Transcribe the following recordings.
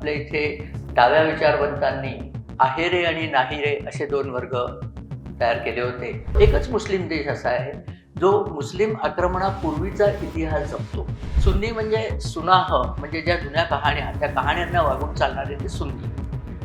आपल्या इथे डाव्या विचारवंतांनी आहेरे आणि नाहीरे असे दोन वर्ग तयार केले होते. एकच मुस्लिम देश असा आहे जो मुस्लिम आक्रमणापूर्वीचा इतिहास जपतो. सुन्नी म्हणजे सुनाह, म्हणजे ज्या जुन्या कहाण्या, त्या कहाण्यांना वागून चालणारे ते सुन्नी.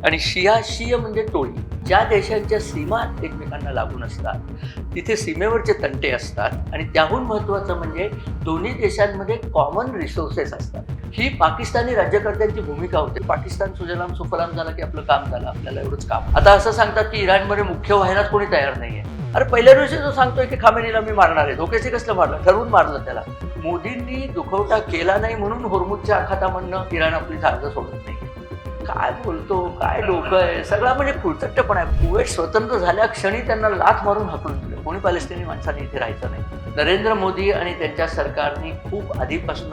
आणि शिया म्हणजे टोळी. ज्या देशांच्या सीमा एकमेकांना लागून असतात तिथे सीमेवरचे तंटे असतात आणि त्याहून महत्त्वाचं म्हणजे दोन्ही देशांमध्ये कॉमन रिसोर्सेस असतात. ही पाकिस्तानी राज्यकर्त्यांची भूमिका होते. पाकिस्तान सुजलाम सुफलाम झाला की आपलं काम झालं, आपल्याला एवढंच काम. आता असं सांगतात की इराणमध्ये मुख्य व्हायलाच कोणी तयार नाहीये. अरे पहिल्या दिवशी जो सांगतोय की खामेनीला मी मारणार आहे, धोक्याचे कसलं मारलं, ठरवून मारलं त्याला. मोदींनी दुखवटा केला नाही म्हणून होर्मुझच्या आखातामधनं इराण आपली झाडं सोडत नाही. काय बोलतो, काय डोकं आहे, सगळा म्हणजे खुळचट्टपणा आहे. कुवेत स्वतंत्र झाल्या क्षणी त्यांना लाथ मारून हाकलून दिलं. कोणी पॅलेस्टिनी माणसांनी इथे राहायचं नाही. नरेंद्र मोदी आणि त्यांच्या सरकारने खूप आधीपासून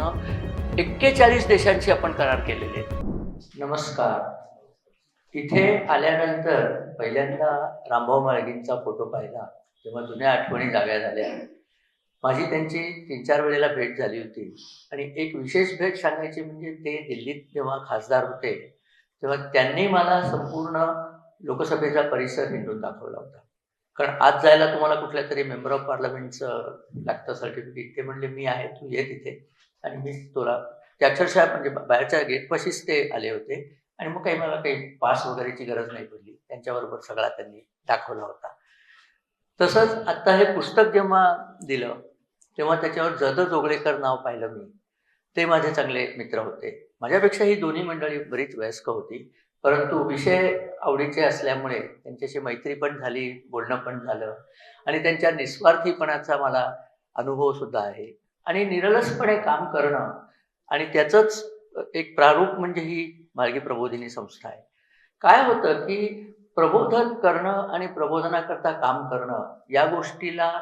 41 देशांशी आपण करार केलेले आहेत. नमस्कार. इथे आल्यानंतर पहिल्यांदा रामभाऊ म्हाळगींचा फोटो पाहिला तेव्हा जुन्या आठवणी जाग्या झाल्या. माझी त्यांची 3-4 वेळेला भेट झाली होती आणि एक विशेष भेट सांगायची म्हणजे ते दिल्लीत जेव्हा खासदार होते तेव्हा त्यांनी मला संपूर्ण लोकसभेचा परिसर हिंडून दाखवला होता. कारण आज जायला तुम्हाला कुठल्या तरी मेंबर ऑफ पार्लमेंटचं लागतं सर्टिफिकेट. ते म्हणले मी आहे, तू ये तिथे आणि मी तुला, ते अक्षरशः म्हणजे बाहेरच्या गेटपाशीच ते आले होते आणि मग काही मला काही पास वगैरेची गरज नाही पडली. त्यांच्याबरोबर सगळा त्यांनी दाखवला होता. तसंच आत्ता हे पुस्तक जेव्हा दिलं तेव्हा त्याच्यावर ज.द. जोगळेकर नाव पाहिलं मी. ते माझे चांगले मित्र होते. माझ्यापेक्षा ही दोन्ही मंडळी बरीच वयस्क होती, परंतु विषय आवडीचे असल्यामुळे त्यांच्याशी मैत्री पण झाली, बोलणं पण झालं आणि त्यांच्या निस्वार्थीपणाचा मला अनुभव सुद्धा आहे. आणि निरलसपणे काम करणं आणि त्याचंच एक प्रारूप म्हणजे ही म्हाळगी प्रबोधिनी संस्था आहे. काय होतं की प्रबोधन करणं आणि प्रबोधनाकरता काम करणं या गोष्टीला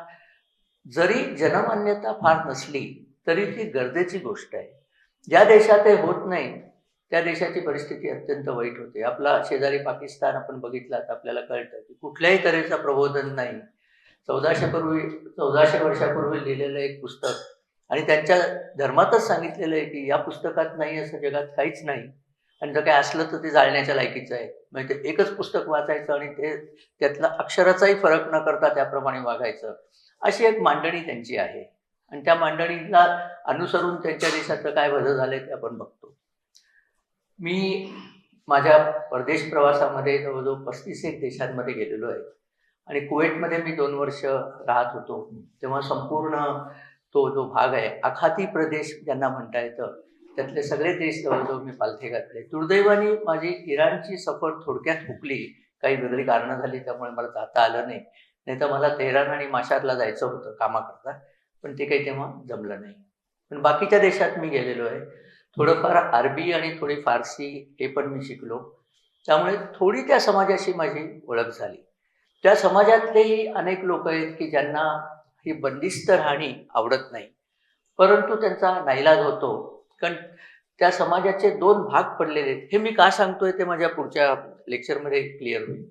जरी जनमान्यता फार नसली तरी ती गरजेची गोष्ट आहे. ज्या देशात हे होत नाही त्या देशाची परिस्थिती अत्यंत वाईट होते. आपला शेजारी पाकिस्तान आपण बघितला तर आपल्याला कळतं की कुठल्याही तऱ्हेचं प्रबोधन नाही. 1400 वर्षापूर्वी लिहिलेलं एक पुस्तक आणि त्यांच्या धर्मातच सांगितलेलं आहे की या पुस्तकात नाही असं जगात काहीच नाही आणि जर काही असलं तर ते जाळण्याच्या लायकीचं आहे. म्हणजे ते एकच पुस्तक वाचायचं आणि ते त्यातला अक्षराचाही फरक न करता त्याप्रमाणे वागायचं, अशी एक मांडणी त्यांची आहे. आणि त्या मांडणीला अनुसरून त्यांच्या देशाचं काय भलं झालंय ते आपण बघतो. मी माझ्या परदेश प्रवासामध्ये जवळजवळ 35 देशांमध्ये गेलेलो आहे आणि कुवेतमध्ये मी 2 वर्ष राहत होतो. तेव्हा संपूर्ण तो जो भाग आहे आखाती प्रदेश ज्यांना म्हणता येतं त्यातले सगळे देश जवळजवळ मी पालथे घातले. दुर्दैवाने माझी इराणची सफर थोडक्यात हुकली. काही वेगळी कारणं झाली त्यामुळे मला जाता आलं नाही. नाही तर मला तेहरान आणि माशारला जायचं होतं कामाकरता, पण ते काही तेव्हा जमलं नाही. पण बाकीच्या देशात मी गेलेलो आहे. थोडंफार अरबी आणि थोडी फारसी हे पण मी शिकलो. त्यामुळे थोडी त्या समाजाशी माझी ओळख झाली. त्या समाजातलेही अनेक लोक आहेत की ज्यांना ही बंदिस्त राहणी आवडत नाही, परंतु त्यांचा नाईलाज होतो. कारण त्या समाजाचे 2 भाग पडलेले आहेत. हे मी का सांगतोय ते माझ्या पुढच्या लेक्चरमध्ये क्लिअर होईल.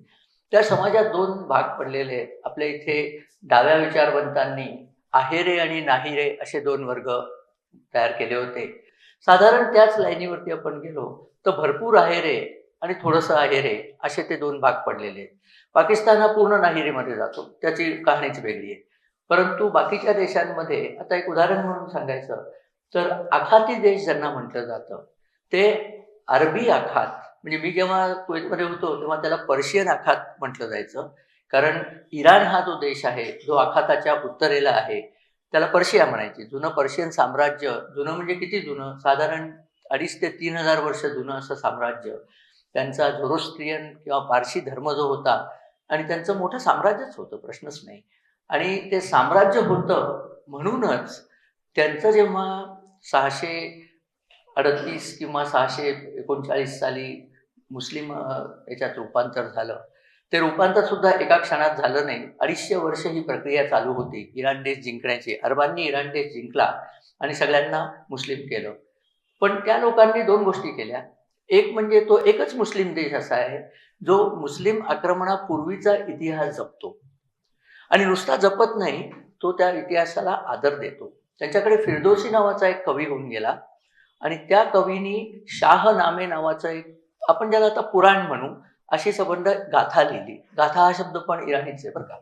त्या समाजात 2 भाग पडलेले आहेत. आपल्या इथे डाव्या विचारवंतांनी आहेरे आणि नाहीरे असे 2 वर्ग तयार केले होते. साधारण त्याच लाईनीवरती आपण गेलो तर भरपूर आहेरे आणि थोडंसं आहेरे असे ते 2 भाग पडलेले आहेत. पाकिस्तान हा पूर्ण नाहिरेमध्ये जातो, त्याची कहाणीच वेगळी आहे. परंतु बाकीच्या देशांमध्ये आता एक उदाहरण म्हणून सांगायचं तर आखाती देश ज्यांना म्हटलं जातं ते अरबी आखात, म्हणजे मी जेव्हा कुवेतमध्ये होतो तेव्हा त्याला पर्शियन आखात म्हटलं जायचं. कारण इराण हा जो देश आहे जो आखाताच्या उत्तरेला आहे त्याला पर्शिया म्हणायचे. जुनं पर्शियन साम्राज्य, जुनं म्हणजे किती जुनं, साधारण 2,500 ते 3,000 वर्ष जुनं असं साम्राज्य. त्यांचा झोरोस्ट्रियन किंवा पारशी धर्म जो होता आणि त्यांचं मोठं साम्राज्यच होतं, प्रश्नच नाही. आणि ते साम्राज्य होतं म्हणूनच त्यांचं जेव्हा 638 किंवा 639 साली मुस्लिम याच्यात रूपांतर झालं, ते रूपांतर सुद्धा एका क्षणात झालं नाही. 250 वर्ष ही प्रक्रिया चालू होती इराण देश जिंकण्याची. अरबांनी इराण देश जिंकला आणि सगळ्यांना मुस्लिम केलं. पण त्या लोकांनी 2 गोष्टी केल्या. एक म्हणजे तो एकच मुस्लिम देश असा आहे जो मुस्लिम आक्रमणापूर्वीचा इतिहास जपतो आणि नुसता जपत नाही, तो त्या इतिहासाला आदर देतो. त्यांच्याकडे फिरदौसी नावाचा एक कवी होऊन गेला आणि त्या कवीनी शाहनामे नावाचं एक आपण ज्याला आता पुराण म्हणू, अशी संबंध गाथा लिहिली. गाथा हा शब्द पण इराणीच आहे बरं का.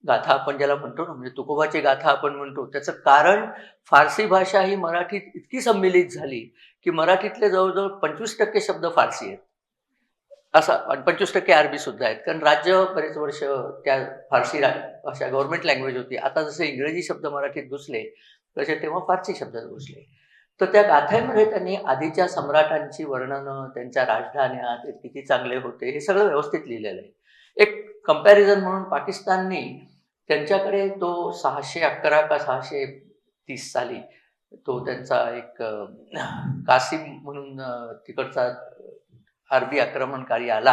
गाथा आपण ज्याला म्हणतो ना, म्हणजे तुकोबाची गाथा आपण म्हणतो, त्याचं कारण फारसी भाषा ही मराठीत इतकी सम्मिलित झाली, की मराठीतले जवळजवळ 25% शब्द फारसी आहेत. असा आणि 25% अरबी सुद्धा आहेत. कारण राज्य बरेच वर्ष त्या फारसी भाषा गव्हर्नमेंट लँग्वेज होती. आता जसे इंग्रजी शब्द मराठीत घुसले, तसे तेव्हा फारसी शब्द घुसले. तर त्या गाथेमध्ये त्यांनी आधीच्या सम्राटांची वर्णनं, त्यांच्या राजधान्या, ते किती चांगले होते, हे सगळं व्यवस्थित लिहिलेलं आहे. एक कंपॅरिझन म्हणून पाकिस्ताननी त्यांच्याकडे तो 611 का 630 साली तो त्यांचा एक कासिम म्हणून तिकडचा अरबी आक्रमणकारी आला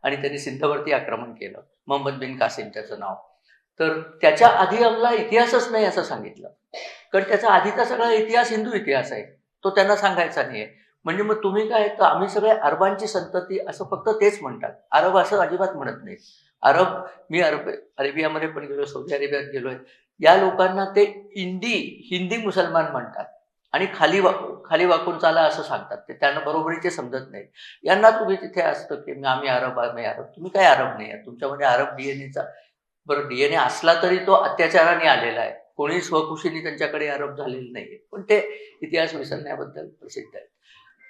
आणि त्यांनी सिंधवरती आक्रमण केलं. मोहम्मद बिन कासिम त्याचं नाव. तर त्याच्या आधी आम्हाला इतिहासच नाही असं सांगितलं. कारण त्याचा आधीचा सगळा इतिहास हिंदू इतिहास आहे. तो त्यांना सांगायचा नाहीये. म्हणजे मग तुम्ही काय, तर आम्ही सगळे अरबांची संतती असं फक्त तेच म्हणतात. अरब असं अजिबात म्हणत नाहीत. अरब, मी अरेबियामध्ये पण गेलो, सौदी अरेबियात गेलोय. या लोकांना ते हिंदी मुसलमान म्हणतात आणि खाली वाकून चाला असं सांगतात. ते त्यांना बरोबरीचे समजत नाही. यांना तुम्ही तिथे असतं की आम्ही अरब. तुम्ही काय अरब नाही आहात. तुमच्यामध्ये अरब डीएनएचा, बरं डीएनए असला तरी तो अत्याचाराने आलेला आहे. कोणी स्वखुशीने त्यांच्याकडे अरब झालेले नाहीये. पण ते इतिहास विसरण्याबद्दल प्रसिद्ध आहे.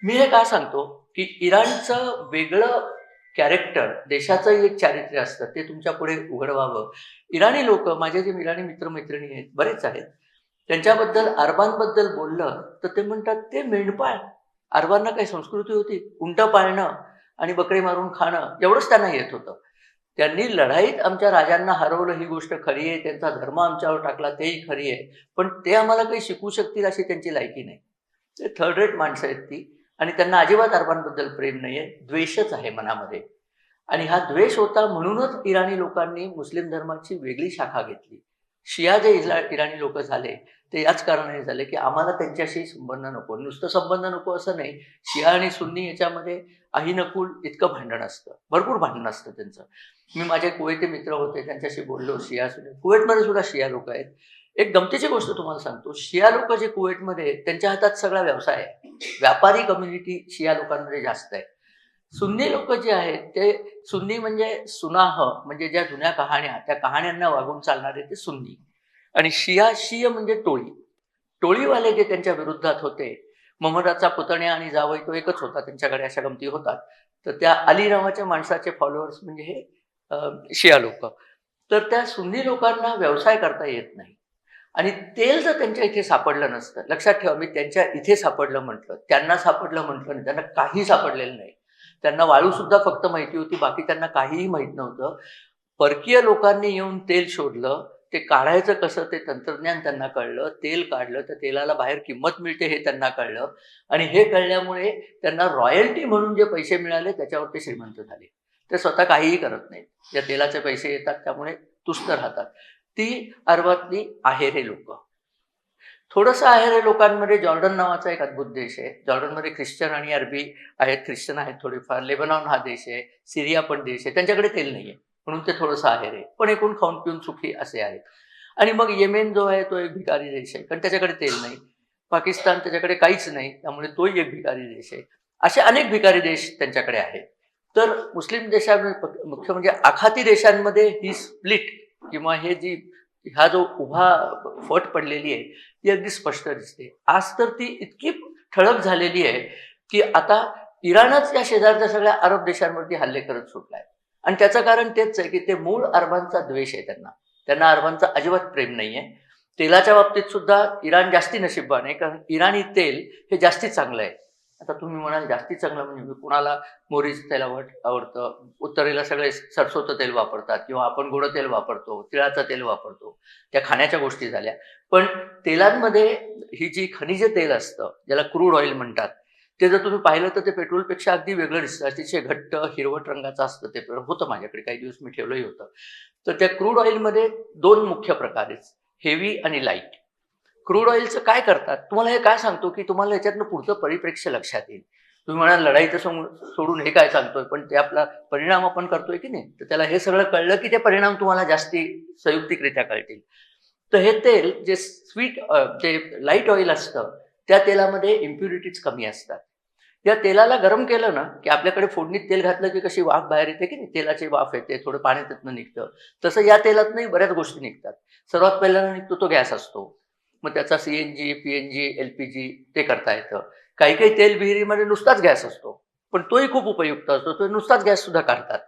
मी हे का सांगतो, की इराणचं वेगळं कॅरेक्टर, देशाचं एक चारित्र्य असतं, ते तुमच्या पुढे उघड व्हावं. इराणी लोक, माझे जे इराणी मित्रमैत्रिणी आहेत, बरेच आहेत, त्यांच्याबद्दल अरबांबद्दल बोललं तर ते म्हणतात ते मेंढपाळ. अरबांना काही संस्कृती होती? उंट पाळणं आणि बकरी मारून खाणं एवढंच त्यांना येत होतं. त्यांनी लढाईत आमच्या राजांना हरवलं ही गोष्ट खरी आहे. त्यांचा धर्म आमच्यावर टाकला तेही खरी आहे. पण ते आम्हाला काही शिकू शकतील अशी त्यांची लायकी नाही. ते थर्ड रेट माणसं आहेत ती. आणि त्यांना अजिबात अरबांबद्दल प्रेम नाहीये. द्वेषच आहे मनामध्ये. आणि हा द्वेष होता म्हणूनच इराणी लोकांनी मुस्लिम धर्माची वेगळी शाखा घेतली. शिया जे इराणी लोक झाले ते याच कारणाने झाले की आम्हाला त्यांच्याशी संबंध नको. नुसतं संबंध नको असं नाही, शिया आणि सुन्नी याच्यामध्ये अहिनकुल इतकं भांडण असतं, भरपूर भांडण असतं त्यांचं. मी माझे कुवेती मित्र होते, त्यांच्याशी बोललो. शिया सुन्नी, कुवेतमध्ये सुद्धा शिया लोक आहेत. एक गमतीची गोष्ट तुम्हाला सांगतो, शिया लोक जे कुवेतमध्ये, त्यांच्या हातात सगळा व्यवसाय आहे. व्यापारी कम्युनिटी शिया लोकांमध्ये जास्त आहे. सुन्नी लोक जे आहेत ते, सुन्नी म्हणजे सुनाह, म्हणजे ज्या जुन्या कहाण्या, त्या कहाण्यांना वागून चालणारे ते सुन्नी. आणि शीय म्हणजे टोळी. टोळीवाले जे त्यांच्या विरुद्धात होते, मोहम्मदाचा पुतण्या आणि जावई तो एकच होता, त्यांच्याकडे अशा गमती होतात. तर त्या अली नावाच्या माणसाचे फॉलोअर्स म्हणजे हे शिया लोक. तर त्या सुन्नी लोकांना व्यवसाय करता येत नाही. आणि तेल जर त्यांच्या इथे सापडलं नसतं, लक्षात ठेवा, मी त्यांच्या इथे सापडलं म्हटलं, त्यांना सापडलं म्हटलं नाही, त्यांना काही सापडलेलं नाही. त्यांना वाळू सुद्धा फक्त माहिती होती, बाकी त्यांना काहीही माहित नव्हतं. परकीय लोकांनी येऊन तेल शोधलं, ते काढायचं कसं ते तंत्रज्ञान त्यांना कळलं. तेल काढलं तर तेलाला बाहेर किंमत मिळते हे त्यांना कळलं. आणि हे कळल्यामुळे त्यांना रॉयल्टी म्हणून जे पैसे मिळाले त्याच्यावर ते श्रीमंत झाले. ते स्वतः काहीही करत नाहीत. या तेलाचे पैसे येतात त्यामुळे तुस्त राहतात. ती अरबातली आहेरे लोक. थोडंसं आहेरे लोकांमध्ये जॉर्डन नावाचा एक अद्भुत देश आहे. जॉर्डनमध्ये ख्रिश्चन आणि अरबी आहेत, ख्रिश्चन आहेत थोडेफार. लेबनॉन हा देश आहे, सिरिया पण देश आहे. त्यांच्याकडे तेल नाहीये म्हणून ते थोडंसं आहेरे, पण एकूण खाऊन पिऊन सुखी असे आहेत. आणि मग येमेन जो आहे तो एक भिकारी देश आहे, कारण त्याच्याकडे तेल नाही. पाकिस्तान, त्याच्याकडे काहीच नाही, त्यामुळे तोही एक भिकारी देश आहे. असे अनेक भिकारी देश त्यांच्याकडे आहेत. तर मुस्लिम देशांमध्ये, मुख्य म्हणजे आखाती देशांमध्ये ही स्प्लिट किंवा हा जो उभा फट पडलेली आहे ती अगदी स्पष्ट दिसते. आज तर ती इतकी ठळक झालेली आहे की आता इराणच या शेजारच्या सगळ्या अरब देशांवरती हल्ले करत सुटलाय. आणि त्याचं कारण तेच आहे की ते मूळ अरबांचा द्वेष आहे. त्यांना अरबांचा अजिबात प्रेम नाहीये. तेलाच्या बाबतीत सुद्धा इराण जास्ती नशीबवान आहे, कारण इराणी तेल हे जास्ती चांगलं आहे. आता तुम्ही म्हणाल जास्ती चांगलं म्हणजे कुणाला मोहरीचं तेल आवडतं, उत्तरेला सगळे सरसोचं तेल वापरतात, किंवा आपण गोडं तेल वापरतो, तिळाचं तेल वापरतो. त्या खाण्याच्या गोष्टी झाल्या. पण तेलांमध्ये ही जी खनिज तेल असतं, ज्याला क्रूड ऑइल म्हणतात, ते जर तुम्ही पाहिलं तर ते पेट्रोलपेक्षा अगदी वेगळं दिसतं. अतिशय घट्ट हिरवट रंगाचं असतं ते. होतं माझ्याकडे, काही दिवस मी ठेवलंही होतं. तर त्या क्रूड ऑइलमध्ये दोन मुख्य प्रकार आहेत, हेवी आणि लाईट. क्रूड ऑइलचं काय करतात, तुम्हाला हे काय सांगतो की तुम्हाला याच्यातनं पुढचं परिप्रेक्ष्य लक्षात येईल. तुम्ही म्हणाल लढाईचं सोडून हे काय सांगतोय, पण ते आपला परिणाम आपण करतोय की नाही. तर त्याला हे सगळं कळलं की ते परिणाम तुम्हाला जास्ती संयुक्तिकरित्या कळतील. तर हे तेल जे लाईट ऑइल असतं, त्या तेलामध्ये इम्प्युरिटीज कमी असतात. या तेलाला गरम केलं ना, की आपल्याकडे फोडणीत तेल घातलं की कशी वाफ बाहेर येते की नाही, तेलाची वाफ येते, थोडं पाणी त्यातनं निघतं. तसं या तेलातनंही बऱ्याच गोष्टी निघतात. सर्वात पहिल्यांदा निघतो तो गॅस असतो. मग त्याचा CNG, PNG, LPG ते करता येतं. काही-काही तेल विहिरीमध्ये नुसताच गॅस असतो. पण तोही खूप उपयुक्त असतो. तो नुसताच गॅससुद्धा काढतात.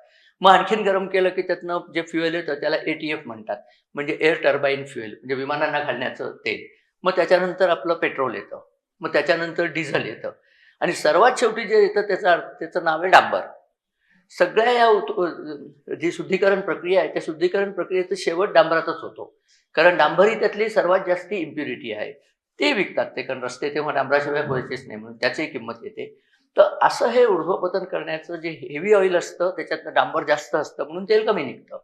मग आणखीन गरम केलं की त्यातनं जे फ्युएल येतं त्याला ATF म्हणतात. म्हणजे एअर टर्बाइन फ्युएल म्हणजे विमानांना घालण्याचं तेल. मग त्याच्यानंतर आपलं पेट्रोल येतं. मग त्याच्यानंतर डिझेल येतं. आणि सर्वात शेवटी जे येतं त्याचं नाव आहे डांबर. सगळ्या या जी शुद्धीकरण प्रक्रिया आहे, त्या शुद्धीकरण प्रक्रियेचा शेवट डांबरातच होतो. कारण डांबर ही त्यातली सर्वात जास्ती इम्प्युरिटी आहे. ते विकतात ते, कारण रस्ते तेव्हा डांबराशिवाय व्हायचेच नाही म्हणून त्याचीही किंमत येते. तर असं हे ऊर्ध्वपतन करण्याचं जे हेवी ऑइल असतं, त्याच्यातनं डांबर जास्त असतं म्हणून तेल कमी निघतं.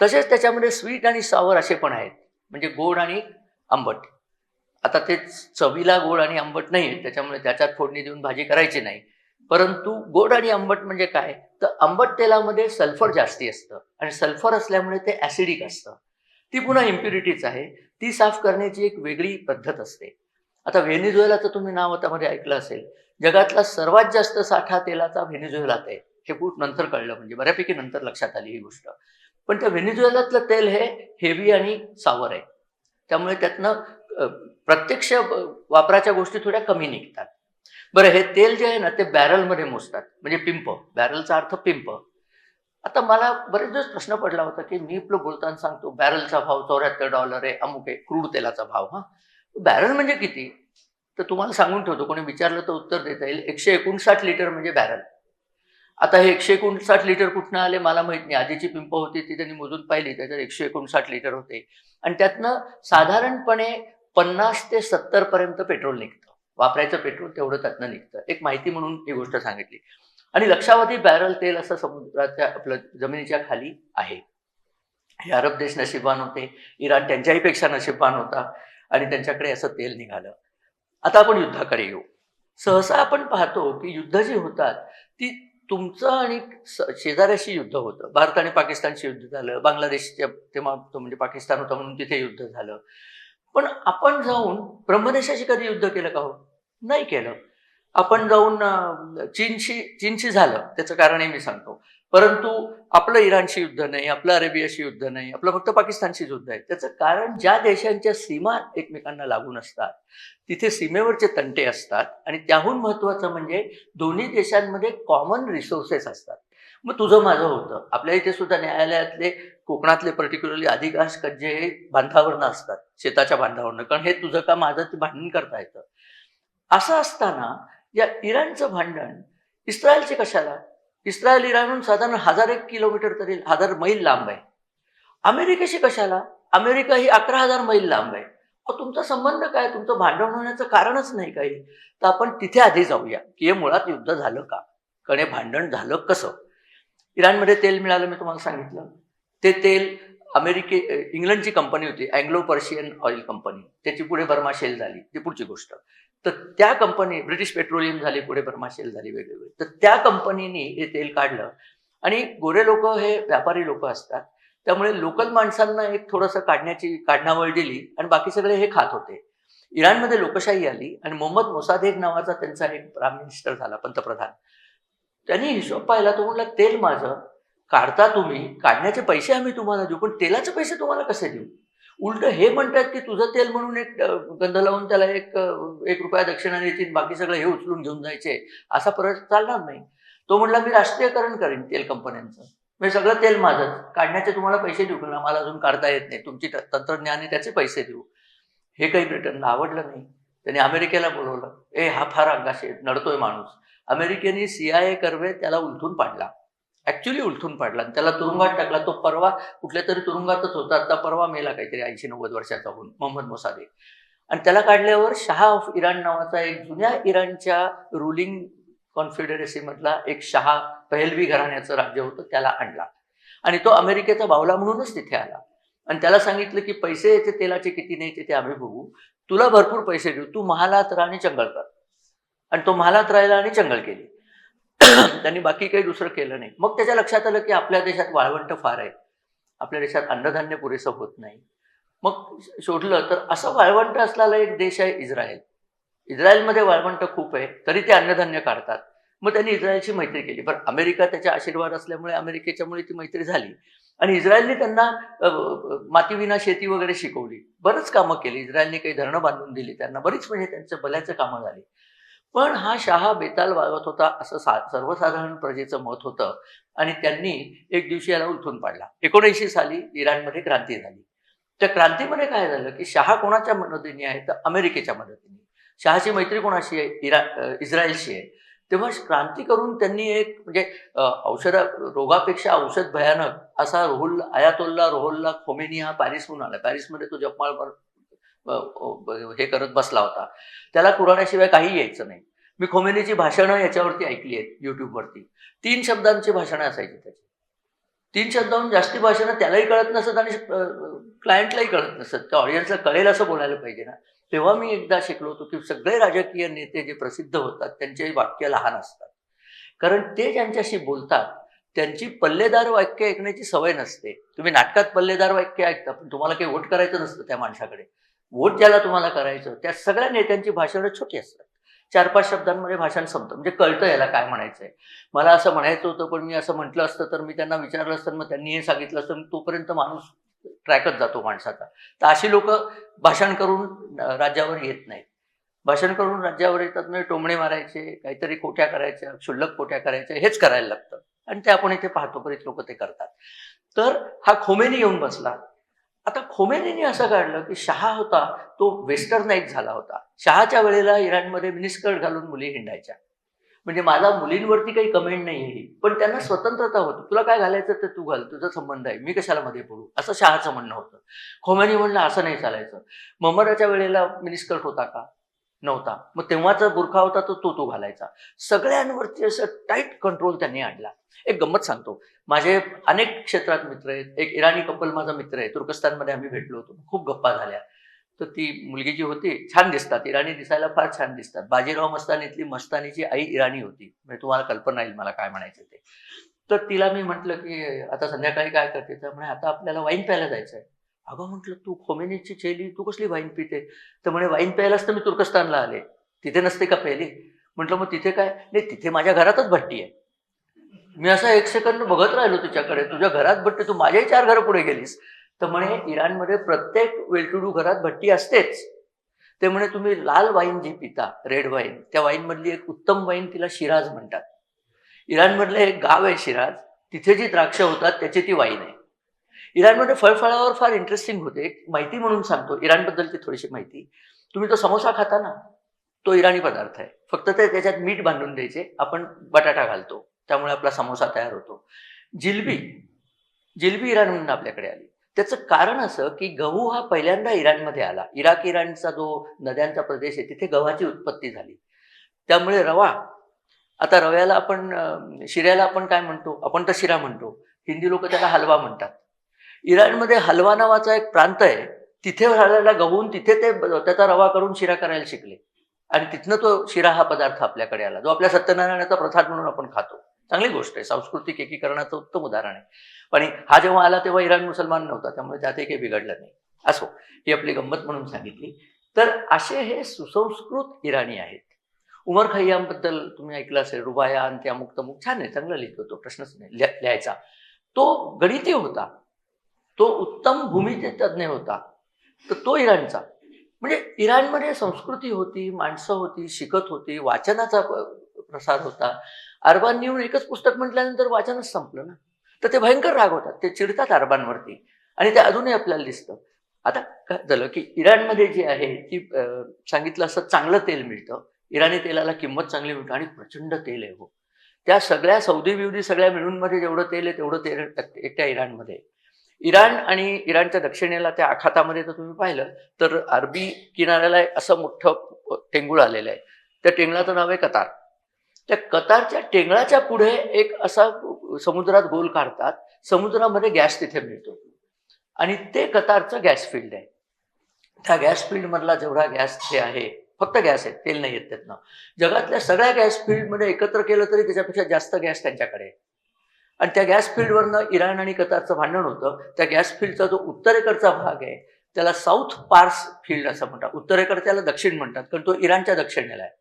तसेच त्याच्यामध्ये स्वीट आणि सॉवर असे पण आहेत. म्हणजे गोड आणि आंबट. आता ते चवीला गोड आणि आंबट नाहीये, त्याच्यामुळे त्याच्यात फोडणी देऊन भाजी करायची नाही. परंतु गोड आणि आंबट म्हणजे काय? तर आंबट तेलामध्ये सल्फर जास्ती असतं आणि सल्फर असल्यामुळे ते ॲसिडिक असतं. ती पुन्हा इम्प्युरिटीच आहे. ती साफ करण्याची एक वेगळी पद्धत असते. आता व्हेनेझुएलाचं तुम्ही नाव आता मध्ये ऐकलं असेल. जगातला सर्वात जास्त साठा तेलाचा व्हेनेझुएलात आहे. हे खूप नंतर कळलं, म्हणजे बऱ्यापैकी नंतर लक्षात आली ही गोष्ट. पण त्या व्हेनेझुएलातलं तेल हे हेवी आणि सॉवर आहे. त्यामुळे त्यातनं प्रत्यक्ष वापराच्या गोष्टी थोड्या कमी निघतात. बरं, हे तेल जे आहे ना ते बॅरलमध्ये मोजतात. म्हणजे पिंप. बॅरलचा अर्थ पिंप. आता मला बरेच दिवस प्रश्न पडला होता, की मी आपलं बोलताना सांगतो बॅरलचा भाव $74 आहे, अमुक आहे, क्रूड तेलाचा भाव हां. बॅरल म्हणजे किती? तर तुम्हाला सांगून ठेवतो, कोणी विचारलं तर उत्तर देता येईल. 159 लिटर म्हणजे बॅरल. आता हे 159 लिटर कुठनं आले मला माहीत नाही. आधीची पिंप होती ती त्यांनी मोजून पाहिली, त्याच्यात 159 लिटर होते आणि त्यातनं साधारणपणे 50 ते 70 पर्यंत पेट्रोल निघतं. वापरायचं पेट्रोल तेवढं त्यातनं निघतं. एक माहिती म्हणून ही गोष्ट सांगितली. आणि लक्षावधी बॅरल तेल असं समुद्राच्या आपलं जमिनीच्या खाली आहे. हे अरब देश नशीबवान होते. इराण त्यांच्याही पेक्षा नशीबवान होता आणि त्यांच्याकडे असं तेल निघालं. आता आपण युद्धाकडे येऊ. सहसा आपण पाहतो, की युद्ध जी होतात, ती तुमचं आणि शेजाऱ्याशी युद्ध होतं. भारत आणि पाकिस्तानशी युद्ध झालं. बांगलादेशच्या तेव्हा तो म्हणजे पाकिस्तान होता म्हणून तिथे युद्ध झालं. पण आपण जाऊन ब्रह्मदेशाशी कधी युद्ध केलं का हो? नाही केलं. आपण जाऊन चीनशी झालं. त्याचं कारणही मी सांगतो. परंतु आपलं इराणशी युद्ध नाही, आपलं अरेबियाशी युद्ध नाही, आपलं फक्त पाकिस्तानशी युद्ध आहे. त्याचं कारण ज्या देशांच्या सीमा एकमेकांना लागून असतात, तिथे सीमेवरचे तंटे असतात आणि त्याहून महत्त्वाचं म्हणजे दोन्ही देशांमध्ये कॉमन रिसोर्सेस असतात. मग तुझं माझं होतं. आपल्या इथे सुद्धा न्यायालयातले कोकणातले पर्टिक्युलरली अधिकांश कज्जे हे बांधावरनं असतात, शेताच्या बांधावरनं. कारण हे तुझं का माझं ते भांडण करता येतं. असं असताना या इराणचं भांडण इस्रायलचे कशाला? इस्रायल इराणहून साधारण 1000 किलोमीटर तरी 1000 मैल लांब आहे. अमेरिकेशी कशाला? अमेरिका ही 11,000 मैल लांब आहे. मग तुमचा संबंध काय? तुमचं भांडण होण्याचं कारणच नाही काही. तर आपण तिथे आधी जाऊया, की हे मुळात युद्ध झालं का? कारण हे भांडण झालं कसं? इराणमध्ये तेल मिळालं मी तुम्हाला सांगितलं. ते तेल इंग्लंडची कंपनी होती, अँग्लो पर्शियन ऑइल कंपनी. त्याची पुढे बर्मा शेल झाली. ती पुढची गोष्ट. तर त्या कंपनी ब्रिटिश पेट्रोलियम झाली, पुढे बर्मा शेल झाली वेगवेगळी. तर त्या कंपनीनी हे तेल काढलं आणि गोरे लोकं हे व्यापारी लोकं असतात. त्यामुळे लोकल माणसांना एक थोडंसं काढण्याची काढणावळ दिली आणि बाकी सगळे हे खात होते. इराणमध्ये लोकशाही आली आणि मोहम्मद मोसादेक नावाचा त्यांचा एक प्राईम मिनिस्टर झाला, पंतप्रधान. त्यांनी हिशोब पाहिला, तो म्हटला, "तेल माझं, काढता तुम्ही, काढण्याचे पैसे आम्ही तुम्हाला देऊ, पण तेलाचे पैसे तुम्हाला कसे देऊ?" उलटं हे म्हणतात, की तुझं तेल म्हणून एक गंध लावून त्याला ₹1 दक्षिणा द्यायची, बाकी सगळं हे उचलून घेऊन जायचे. असा प्रयोग चालणार नाही. तो म्हटला, "मी राष्ट्रीयकरण करीन तेल कंपन्यांचं. म्हणजे सगळं तेल माझंच. काढण्याचे तुम्हाला पैसे देऊ का? आम्हाला अजून काढता येत नाही. तुमची तंत्रज्ञान आहे त्याचे पैसे देऊ." हे काही ब्रिटनला आवडलं नाही. त्यांनी अमेरिकेला बोलावलं. हा फार अंगाशी नडतोय माणूस." अमेरिकेने CIA कर्वे त्याला उलथून पाडला. ॲक्चुअली उलथून पाडला आणि त्याला तुरुंगात टाकला. तो परवा कुठल्यातरी तुरुंगातच होता. आता परवा मेला काहीतरी 80-90 वर्षाचा होऊन, मोहम्मद मोसादेक. आणि त्याला काढल्यावर शाह ऑफ इराण नावाचा एक जुन्या इराणच्या रुलिंग कॉन्फेडरेसीमधला एक शाह पहेलवी घराण्याचं राज्य होतं, त्याला आणला. आणि तो अमेरिकेचा बावला म्हणूनच तिथे आला. आणि त्याला सांगितलं, की पैसे याचे तेलाचे किती न्यायचे ते आम्ही बघू. तुला भरपूर पैसे देऊ. तू महालात राहा आणि चंगळ कर. आणि तो महालात राहिला आणि चंगळ केली. त्यांनी बाकी काही दुसरं केलं नाही. मग त्याच्या लक्षात आलं, की आपल्या देशात वाळवंट फार आहे. आपल्या देशात अन्नधान्य पुरेसं होत नाही. मग शोधलं तर असं वाळवंट असलेला एक देश आहे इस्रायल. इस्रायलमध्ये वाळवंट खूप आहे, तरी ते अन्नधान्य काढतात. मग त्यांनी इस्रायलची मैत्री केली. पण अमेरिका त्याच्या आशीर्वाद असल्यामुळे अमेरिकेच्यामुळे ती मैत्री झाली आणि इस्रायलने त्यांना मातीविना शेती वगैरे शिकवली. बरंच कामं केली. इस्रायलने काही धरणं बांधून दिली त्यांना. बरीच म्हणजे त्यांच्या भल्याची कामं झाली. पण हा शहा बेताल वागत होता असं सर्वसाधारण प्रजेचं मत होतं आणि त्यांनी एक दिवशी याला उलथून पाडला. 79 साली इराणमध्ये क्रांती झाली. त्या क्रांतीमध्ये काय झालं, की शहा कोणाच्या मदतीने आहे, तर अमेरिकेच्या मदतीने. शहाची मैत्री कोणाशी आहे? इस्रायलशी आहे. तेव्हा क्रांती करून त्यांनी एक म्हणजे रोगापेक्षा औषध भयानक असा अयातोल्ला रुहोल्ला खोमेनी हा पॅरिसहून आला. पॅरिसमध्ये तो जपमाळावर हे करत बसला होता. त्याला कुराणाशिवाय काही यायचं नाही. मी खोमेनीची भाषणं याच्यावरती ऐकली आहेत YouTubeवरती. 3 शब्दांची भाषणं असायची त्याची. 3 शब्दाहून जास्ती भाषणं त्यालाही कळत नसत आणि क्लायंटलाही कळत नसत. त्या ऑडियन्सला कळेल असं बोलायला पाहिजे ना. तेव्हा मी एकदा शिकलो होतो, की सगळे राजकीय नेते जे प्रसिद्ध होतात त्यांचे वाक्य लहान असतात. कारण ते ज्यांच्याशी बोलतात त्यांची पल्लेदार वाक्य ऐकण्याची सवय नसते. तुम्ही नाटकात पल्लेदार वाक्य ऐकता, पण तुम्हाला काही वोट करायचं नसतं त्या माणसाकडे. वोट ज्याला तुम्हाला करायचं त्या सगळ्या नेत्यांची भाषणं छोटी असतात. 4-5 शब्दांमध्ये भाषण संपतं. म्हणजे कळतं याला काय म्हणायचंय. मला असं म्हणायचं होतं, पण मी असं म्हटलं असतं तर मी त्यांना विचारलं असतं, मग त्यांनी हे सांगितलं असतं, तोपर्यंत माणूस ट्रॅकच जातो माणसाचा. तर अशी लोकं भाषण करून राज्यावर येत नाहीत. भाषण करून राज्यावर येतात म्हणजे टोमणे मारायचे, काहीतरी खोट्या करायच्या, क्षुल्लक खोट्या करायच्या, हेच करायला लागतं. आणि ते आपण इथे पाहतो, बरेच लोकं ते करतात. तर हा खोमेनी येऊन बसला. आता खोमेनीने असं काढलं, की शहा होता तो वेस्टर्नाइज झाला होता. शहाच्या वेळेला इराणमध्ये मिनिस्कर्ट घालून मुली हिंडायच्या. म्हणजे मला मुलींवरती काही कमेंट नाहीये, पण त्यांना स्वतंत्रता होती. तुला काय घालायचं ते तू घाल, तुझा संबंध आहे, मी कशाला मध्ये पडू, असं शहाचं म्हणणं होतं. खोमेनी म्हणलं असं नाही चालायचं. मोहम्मदाच्या वेळेला मिनिस्कर्ट होता का? नव्हता. मग तेव्हाचा बुरखा होता तो घालायचा. सगळ्यांवरती असं टाईट कंट्रोल त्यांनी आणला. एक गंमत सांगतो. माझे अनेक क्षेत्रात मित्र आहेत. एक इराणी कपल माझा मित्र आहे. तुर्कस्तानमध्ये आम्ही भेटलो होतो. खूप गप्पा झाल्या. तर ती मुलगी जी होती छान दिसतात. इराणी दिसायला फार छान दिसतात. बाजीराव मस्तानीतली मस्तानीची आई इराणी होती. म्हणजे तुम्हाला कल्पना येईल मला काय म्हणायचं ते. तर तिला मी म्हटलं, की आता संध्याकाळी काय करते? तर म्हणे आता आपल्याला वाईन प्यायला जायचंय. अगं म्हटलं, तू खोमेनीची चेली, तू कसली वाईन पिते? तर म्हणे वाईन प्यायलाच तर मी तुर्कस्तानला आले. तिथे नसते का प्यायली? म्हटलं मग तिथे काय? नाही तिथे माझ्या घरातच भट्टी आहे. मी असा 1 सेकंद बघत राहिलो तिच्याकडे. तुझ्या घरात भट्टी, तू माझ्याही 4 घरं पुढे गेलीस. तर म्हणे इराणमध्ये प्रत्येक वेल घरात भट्टी असतेच. ते म्हणे तुम्ही लाल वाईन जी पिता, रेड वाईन, त्या वाईनमधली एक उत्तम वाईन तिला शिराज म्हणतात. इराणमधलं एक गाव आहे शिराज. तिथे जी द्राक्ष होतात त्याची ती वाईन आहे. इराणमध्ये फळफळावर फार इंटरेस्टिंग होते. एक माहिती म्हणून सांगतो, इराणबद्दलची थोडीशी माहिती. तुम्ही तो समोसा खाता ना, तो इराणी पदार्थ आहे. फक्त ते त्याच्यात मीठ बांधून द्यायचे. आपण बटाटा घालतो. त्यामुळे आपला समोसा तयार होतो. जिलबी, जिलबी इराणमधून आपल्याकडे आली. त्याचं कारण असं, की गहू हा पहिल्यांदा इराणमध्ये आला. इराणचा जो नद्यांचा प्रदेश आहे, तिथे गव्हाची उत्पत्ती झाली. त्यामुळे रवा, आता रव्याला आपण शिऱ्याला आपण काय म्हणतो? आपण तर शिरा म्हणतो. हिंदी लोकं त्याला हलवा म्हणतात. इराणमध्ये हलवा नावाचा एक प्रांत आहे. तिथे झालेला गहून तिथे ते त्याचा रवा करून शिरा करायला शिकले. आणि तिथनं तो शिरा हा पदार्थ आपल्याकडे आला, जो आपल्या सत्यनारायणाचा प्रसाद म्हणून आपण खातो. चांगली गोष्ट आहे. सांस्कृतिक एकीकरणाचं उत्तम उदाहरण आहे. पण हा जेव्हा आला तेव्हा इराण मुसलमान नव्हता, त्यामुळे त्यातही काही बिघडलं नाही. असो, ही आपली गंमत म्हणून सांगितली. तर असे हे सुसंस्कृत इराणी आहेत. उमर खय्यामबद्दल तुम्ही ऐकलं असेल. रुबाया आणि ते अमुक तमुक छान आहे, चांगलं लिहितो तो, प्रश्नच नाही लिहायचा. तो गणिती होता. तो उत्तम भूमितज्ञ होता. तर तो इराणचा. म्हणजे इराणमध्ये संस्कृती होती, माणसं होती, शिकत होती, वाचनाचा प्रसार होता. अरबांनी येऊन एकच पुस्तक म्हटल्यानंतर वाचनच संपलं ना. तर ते भयंकर राग होतात. ते चिडतात अरबांवरती आणि ते अजूनही आपल्याला दिसतं. आता काय झालं, की इराणमध्ये जी आहे ती सांगितलं असं चांगलं तेल मिळतं. इराणी तेलाला किंमत चांगली मिळते आणि प्रचंड तेल आहे हो. त्या सगळ्या सौदी-बिवदी सगळ्या मिळूनमध्ये जेवढं तेल आहे तेवढं तेल एकट्या इराणमध्ये. इराण आणि इराणच्या दक्षिणेला त्या आखातामध्ये जर तुम्ही पाहिलं तर अरबी किनाऱ्याला एक असं मोठं टेंगुळ आलेलं आहे. त्या टेंगळाचं नाव आहे कतार. त्या कतारच्या टेंगळाच्या पुढे एक असा समुद्रात गोल काढतात. समुद्रामध्ये गॅस तिथे मिळतो आणि ते कतारचं गॅस फील्ड आहे. त्या गॅस फील्डमधला जेवढा गॅस जे आहे, फक्त गॅस आहे, तेल नाही येत त्यातनं. जगातल्या सगळ्या गॅस फील्डमध्ये एकत्र केलं तरी त्याच्यापेक्षा जास्त गॅस त्यांच्याकडे आहे. आणि त्या गॅस फील्डवरनं इराण आणि कतारचं भांडण होतं. त्या गॅस फील्डचा जो उत्तरेकडचा भाग आहे, त्याला साऊथ पार्स फील्ड असं म्हणतात. उत्तरेकडे त्याला दक्षिण म्हणतात, कारण तो इराणच्या दक्षिणेला आहे.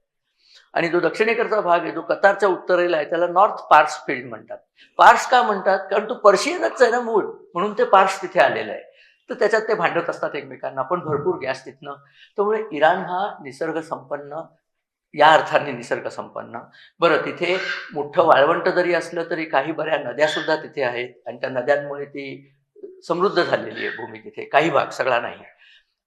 आणि जो दक्षिणेकडचा भाग आहे, जो कतारच्या उत्तरेला आहे, त्याला नॉर्थ पार्स फील्ड म्हणतात. पार्स का म्हणतात? कारण तो पर्शियनच आहे ना मूळ, म्हणून ते पार्स तिथे आलेलं आहे. तर त्याच्यात ते भांडत असतात एकमेकांना, पण भरपूर गॅस तिथनं. त्यामुळे इराण हा निसर्ग संपन्न, या अर्थाने निसर्ग संपन्न. बरं, तिथे मोठं वाळवंट जरी असलं तरी काही बऱ्या नद्या सुद्धा तिथे आहेत, आणि त्या नद्यांमुळे ती समृद्ध झालेली आहे भूमी तिथे, काही भाग, सगळा नाही.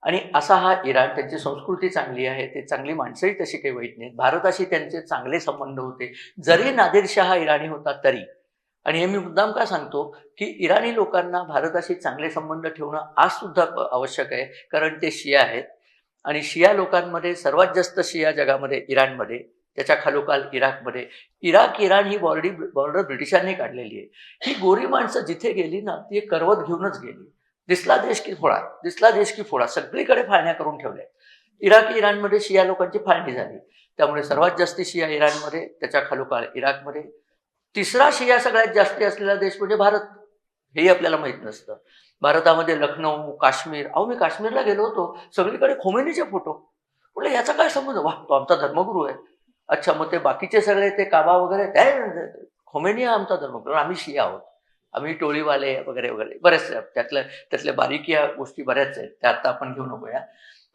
आणि असा हा इराण, त्यांची संस्कृती चांगली आहे, ते चांगली माणसंही तशी काही वाईट नाहीत, भारताशी त्यांचे चांगले संबंध होते, जरी नादिरशाह इराणी होता तरी. आणि हे मी मुद्दाम का सांगतो, की इराणी लोकांना भारताशी चांगले संबंध ठेवणं आज सुद्धा आवश्यक आहे, कारण ते शिया आहेत. आणि शिया लोकांमध्ये सर्वात जास्त शिया जगामध्ये इराणमध्ये, त्याच्या खालोखाल इराकमध्ये. इराण ही बॉर्डर ब्रिटिशांनी काढलेली आहे. ही गोरी माणसं जिथे गेली ना, ती करवत घेऊनच गेली. दिसला देश की फोडा, दिसला देश की फोडा, सगळीकडे फाळण्या करून ठेवल्या. इराणमध्ये शिया लोकांची फाळणी झाली. त्यामुळे सर्वात जास्त शिया इराणमध्ये, त्याच्या खालोखाल इराकमध्ये. तिसरा शिया सगळ्यात जास्त असलेला देश म्हणजे भारत, हेही आपल्याला माहित नसतं. भारतामध्ये लखनौ, काश्मीर, मी काश्मीरला गेलो होतो, सगळीकडे खोमेनीचे फोटो. म्हटलं याचा काय संबंध? वा, तो आमचा धर्मगुरू आहे. अच्छा, मग ते बाकीचे सगळे ते काबा वगैरे, काय खोमेनी हा आमचा धर्मगुरू, आम्ही शिया आहोत, आम्ही टोळीवाले वगैरे वगैरे, बरेच त्यातल्या बारीकी गोष्टी बऱ्याच आहेत, त्या आता आपण घेऊ नकोया.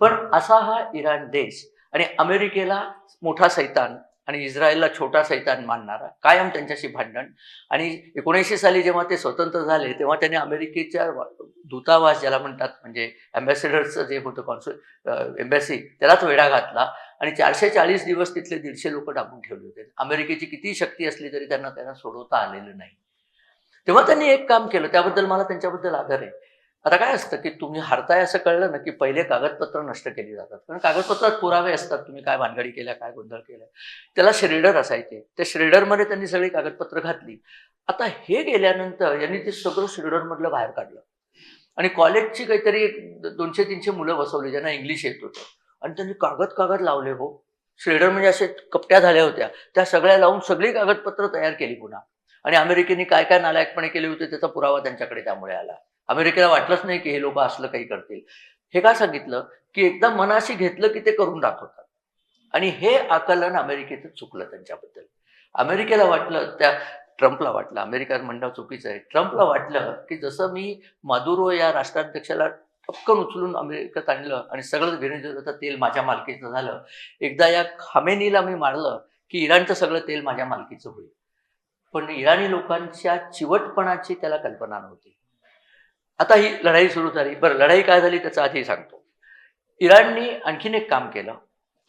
पण असा हा इराण देश, आणि अमेरिकेला मोठा सैतान आणि इस्रायलला छोटा सैतान मानणारा, कायम त्यांच्याशी भांडण. आणि 1900 साली जेव्हा ते स्वतंत्र झाले, तेव्हा त्यांनी अमेरिकेच्या दूतावास, ज्याला म्हणतात, म्हणजे अँबॅसेडरचं जे होतं एम्बॅसी, त्यालाच वेढा घातला. आणि 440 दिवस तिथले 150 लोक डांबून ठेवले होते. अमेरिकेची किती शक्ती असली तरी त्यांना सोडवता आलेलं नाही. तेव्हा त्यांनी एक काम केलं, त्याबद्दल मला त्यांच्याबद्दल आदर आहे. आता काय असतं, की तुम्ही हारताय असं कळलं ना, की पहिले कागदपत्र नष्ट केली जातात, कारण कागदपत्रात पुरावे असतात, तुम्ही काय भानगडी केल्या, काय गोंधळ केला. त्याला श्रेडर असायचे, त्या श्रेडरमध्ये त्यांनी सगळी कागदपत्र घातली. आता हे गेल्यानंतर यांनी ते सगळं श्रेडरमधलं बाहेर काढलं, आणि कॉलेजची काहीतरी 200-300 मुलं बसवली, ज्यांना इंग्लिश येत होतं, आणि त्यांनी कागद लावले. हो, श्रेडर म्हणजे असे कपट्या झाल्या होत्या, त्या सगळ्या लावून सगळी कागदपत्र तयार केली पुन्हा. आणि अमेरिकेने काय काय नालायकपणे केले होते त्याचा पुरावा त्यांच्याकडे त्यामुळे आला. अमेरिकेला वाटलंच नाही की हे लोक असलं काही करतील. हे का सांगितलं, की एकदा मनाशी घेतलं की ते करून दाखवतात. आणि हे आकलन अमेरिकेचं चुकलं त्यांच्याबद्दल. अमेरिकेला वाटलं, त्या ट्रम्पला वाटलं, अमेरिका म्हणणं चुकीचं आहे, ट्रम्पला वाटलं की जसं मी मादुरो या राष्ट्राध्यक्षाला पटकन उचलून अमेरिकेत आणलं आणि सगळं व्हेनेझुएलाचं तेल माझ्या मालकीचं झालं, एकदा या खामेनीला मी मारलं की इराणचं सगळं तेल माझ्या मालकीचं होईल. पण इराणी लोकांच्या चिवटपणाची त्याला कल्पना नव्हती. आता ही लढाई सुरू झाली. बरं, लढाई काय झाली त्याचा आधी सांगतो. इराणनी आणखीन एक काम केलं.